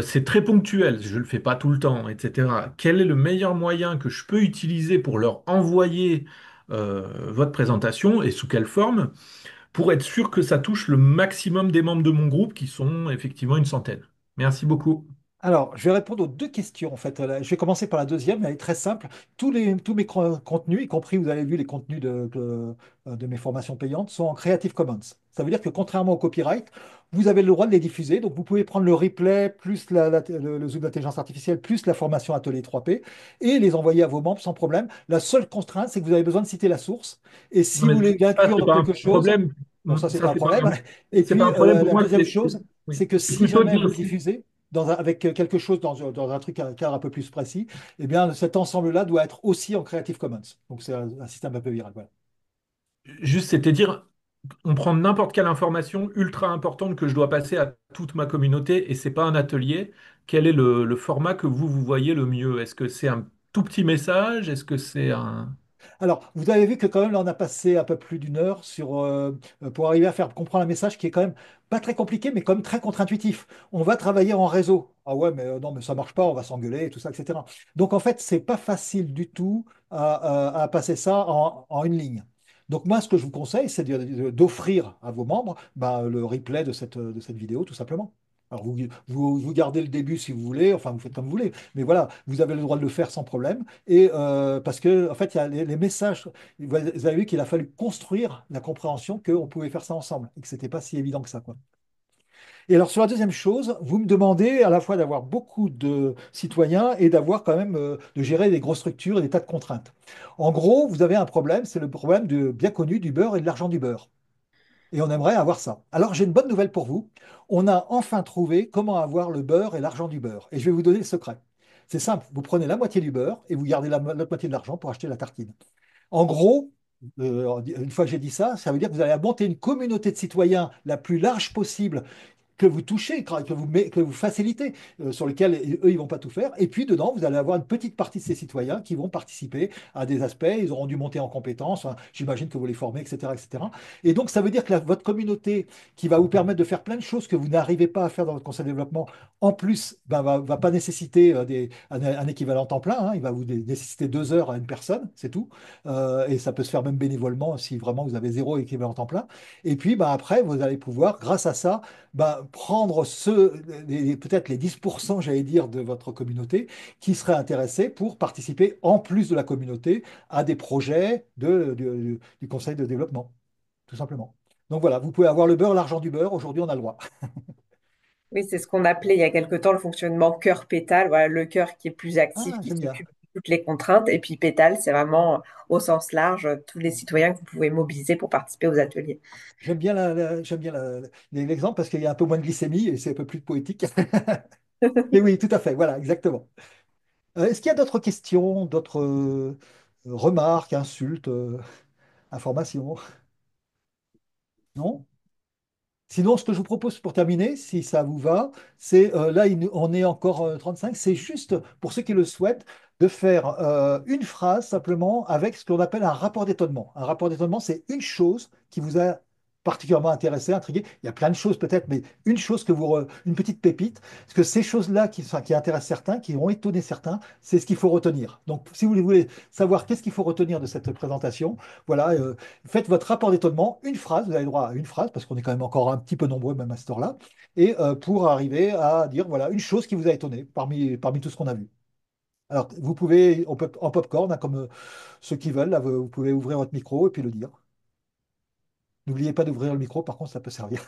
C'est très ponctuel, je ne le fais pas tout le temps, etc. Quel est le meilleur moyen que je peux utiliser pour leur envoyer votre présentation et sous quelle forme pour être sûr que ça touche le maximum des membres de mon groupe qui sont effectivement une centaine? Merci beaucoup. Alors, je vais répondre aux deux questions en fait. Je vais commencer par la deuxième, elle est très simple. Tous mes contenus, y compris vous avez vu les contenus de mes formations payantes, sont en Creative Commons. Ça veut dire que contrairement au copyright, vous avez le droit de les diffuser. Donc vous pouvez prendre le replay, plus le zoom d'intelligence artificielle, plus la formation atelier 3P, et les envoyer à vos membres sans problème. La seule contrainte, c'est que vous avez besoin de citer la source. Et Non, si mais vous voulez ça, l'inclure c'est dans pas un quelque chose, problème. bon, ça, c'est pas Ça, un problème. Et c'est pas puis, un problème pour la moi. deuxième chose, Oui. c'est que C'est si plutôt jamais dire vous le diffusez avec quelque chose dans un truc, un cadre un peu plus précis, eh bien cet ensemble-là doit être aussi en Creative Commons. Donc c'est un système un peu viral. Voilà. juste, c'était dire, on prend n'importe quelle information ultra importante que je dois passer à toute ma communauté et c'est pas un atelier. Quel est le format que vous voyez le mieux? Est-ce que c'est un tout petit message? Est-ce que c'est un... Alors, vous avez vu que quand même, là, on a passé un peu plus d'une heure pour arriver à faire comprendre un message qui est quand même pas très compliqué, mais quand même très contre-intuitif. On va travailler en réseau. Ah ouais, mais non, mais ça marche pas, on va s'engueuler, et tout ça, etc. Donc, en fait, c'est pas facile du tout à passer ça en une ligne. Donc, moi, ce que je vous conseille, c'est d'offrir à vos membres le replay de cette vidéo, tout simplement. Alors, vous gardez le début si vous voulez, enfin, vous faites comme vous voulez, mais voilà, vous avez le droit de le faire sans problème. Et parce que, en fait, il y a les messages. Vous avez vu qu'il a fallu construire la compréhension qu'on pouvait faire ça ensemble et que c'était pas si évident que ça, quoi. Et alors, sur la deuxième chose, vous me demandez à la fois d'avoir beaucoup de citoyens et d'avoir quand même de gérer des grosses structures et des tas de contraintes. En gros, vous avez un problème, c'est le problème bien connu du beurre et de l'argent du beurre. Et on aimerait avoir ça. Alors, j'ai une bonne nouvelle pour vous. On a enfin trouvé comment avoir le beurre et l'argent du beurre. Et je vais vous donner le secret. C'est simple, vous prenez la moitié du beurre et vous gardez l'autre moitié de l'argent pour acheter la tartine. En gros, une fois que j'ai dit ça, ça veut dire que vous allez monter une communauté de citoyens la plus large possible que vous touchez, que vous facilitez, sur lequel eux, ils vont pas tout faire. Et puis, dedans, vous allez avoir une petite partie de ces citoyens qui vont participer à des aspects, ils auront dû monter en compétences, hein, j'imagine que vous les formez, etc., etc. Et cetera. Et donc, ça veut dire que votre communauté, qui va vous permettre de faire plein de choses que vous n'arrivez pas à faire dans votre conseil de développement, en plus, va pas nécessiter un équivalent temps plein, hein, il va vous nécessiter 2 heures à une personne, c'est tout. Et ça peut se faire même bénévolement si vraiment vous avez zéro équivalent temps plein. Et puis, après, vous allez pouvoir, grâce à ça, prendre peut-être les 10%, j'allais dire, de votre communauté qui seraient intéressés pour participer, en plus de la communauté, à des projets du conseil de développement, tout simplement. Donc voilà, vous pouvez avoir le beurre, l'argent du beurre. Aujourd'hui, on a le droit. Oui, c'est ce qu'on appelait il y a quelque temps le fonctionnement cœur-pétale. Voilà, le cœur qui est plus actif, Ah, qui j'aime bien. s'occupe de toutes les contraintes. Et puis pétale, c'est vraiment au sens large tous les citoyens que vous pouvez mobiliser pour participer aux ateliers. J'aime bien l'exemple parce qu'il y a un peu moins de glycémie et c'est un peu plus poétique. Mais oui, tout à fait. Voilà, exactement. Est-ce qu'il y a d'autres questions, d'autres remarques, insultes, informations? Non? Sinon, ce que je vous propose pour terminer, si ça vous va, c'est là, on est encore 35, c'est juste pour ceux qui le souhaitent, de faire une phrase simplement avec ce qu'on appelle un rapport d'étonnement. Un rapport d'étonnement, c'est une chose qui vous a particulièrement intéressé, intrigué. Il y a plein de choses peut-être, mais une chose une petite pépite, parce que ces choses-là qui intéressent certains, qui ont étonné certains, c'est ce qu'il faut retenir. Donc, si vous voulez savoir qu'est-ce qu'il faut retenir de cette présentation, voilà, faites votre rapport d'étonnement, une phrase, vous avez le droit à une phrase, parce qu'on est quand même encore un petit peu nombreux même à cette heure-là, et pour arriver à dire, voilà, une chose qui vous a étonné parmi tout ce qu'on a vu. Alors, vous pouvez, en popcorn, hein, comme ceux qui veulent, là, vous pouvez ouvrir votre micro et puis le dire. N'oubliez pas d'ouvrir le micro, par contre, ça peut servir.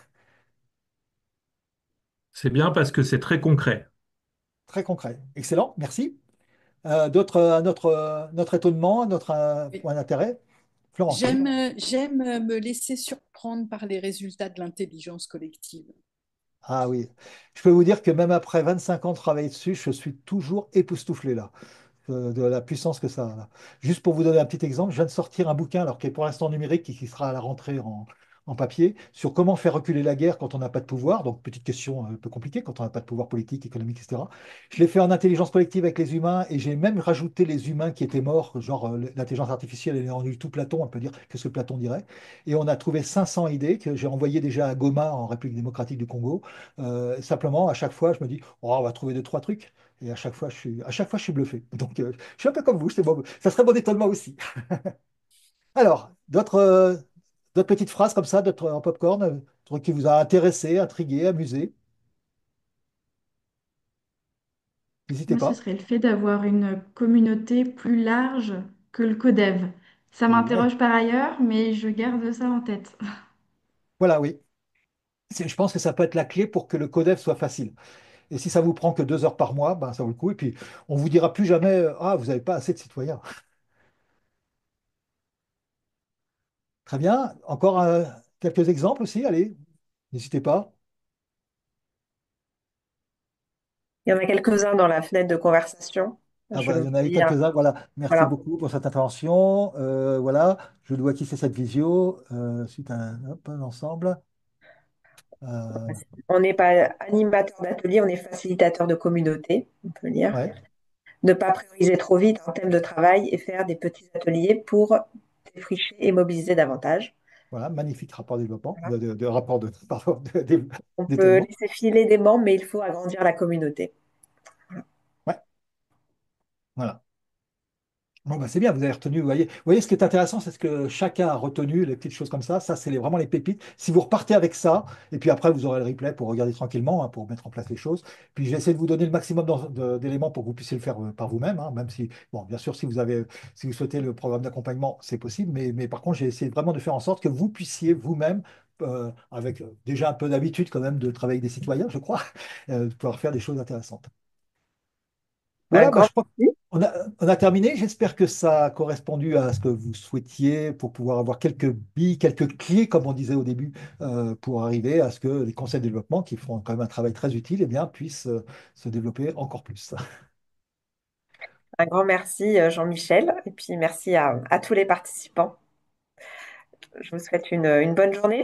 C'est bien parce que c'est très concret. Très concret. Excellent, merci. Notre étonnement, notre Oui. point d'intérêt. Florence, oui. J'aime me laisser surprendre par les résultats de l'intelligence collective. Ah oui. Je peux vous dire que même après 25 ans de travail dessus, je suis toujours époustouflé là. De la puissance que ça a, là. Juste pour vous donner un petit exemple, je viens de sortir un bouquin, alors qui est pour l'instant numérique et qui sera à la rentrée en papier, sur comment faire reculer la guerre quand on n'a pas de pouvoir. Donc, petite question un peu compliquée, quand on n'a pas de pouvoir politique, économique, etc. Je l'ai fait en intelligence collective avec les humains et j'ai même rajouté les humains qui étaient morts, genre l'intelligence artificielle elle est rendue tout Platon, on peut dire qu'est-ce que Platon dirait. Et on a trouvé 500 idées que j'ai envoyées déjà à Goma, en République démocratique du Congo. Simplement, à chaque fois, je me dis, oh, on va trouver deux, trois trucs. Et à chaque fois, je suis bluffé. Donc, je suis un peu comme vous. Ça serait mon étonnement aussi. Alors, d'autres petites phrases comme ça, d'autres en popcorn, truc qui vous a intéressé, intrigué, amusé. N'hésitez Moi, ce pas. serait le fait d'avoir une communauté plus large que le CODEV. Ça Ouais. m'interroge par ailleurs, mais je garde ça en tête. Voilà, oui. Je pense que ça peut être la clé pour que le codef soit facile. Et si ça vous prend que 2 heures par mois, ben, ça vaut le coup. Et puis, on vous dira plus jamais, ah, vous n'avez pas assez de citoyens. Très bien. Encore quelques exemples aussi, allez, n'hésitez pas. Il y en a quelques-uns dans la fenêtre de conversation. Ah, Je voilà, il vous y en a eu lis, hein. quelques-uns. Voilà, merci Voilà. beaucoup pour cette intervention. Voilà, je dois quitter cette visio suite à hop, un ensemble. Euh, On n'est pas animateur d'atelier, on est facilitateur de communauté, on peut lire. ouais, Ne pas prioriser trop vite un thème de travail et faire des petits ateliers pour défricher et mobiliser davantage. voilà, magnifique rapport de développement, Voilà. rapport de, pardon, On peut d'étonnement. laisser filer des membres, mais il faut agrandir la communauté. Ouais, voilà. Bon, bah, c'est bien, vous avez retenu. Vous voyez, ce qui est intéressant, c'est ce que chacun a retenu, les petites choses comme ça. Ça, c'est vraiment les pépites. Si vous repartez avec ça, et puis après, vous aurez le replay pour regarder tranquillement, hein, pour mettre en place les choses. Puis, j'ai essayé de vous donner le maximum d'éléments pour que vous puissiez le faire par vous-même, hein, même si, bon, bien sûr, si vous souhaitez le programme d'accompagnement, c'est possible. Mais par contre, j'ai essayé vraiment de faire en sorte que vous puissiez vous-même, avec déjà un peu d'habitude quand même de travailler avec des citoyens, je crois, pouvoir faire des choses intéressantes. Un Voilà, bah, grand je crois merci. qu'on a terminé. J'espère que ça a correspondu à ce que vous souhaitiez pour pouvoir avoir quelques billes, quelques clés, comme on disait au début, pour arriver à ce que les conseils de développement, qui font quand même un travail très utile, eh bien, puissent se développer encore plus. Un grand merci, Jean-Michel. Et puis merci à tous les participants. Je vous souhaite une bonne journée.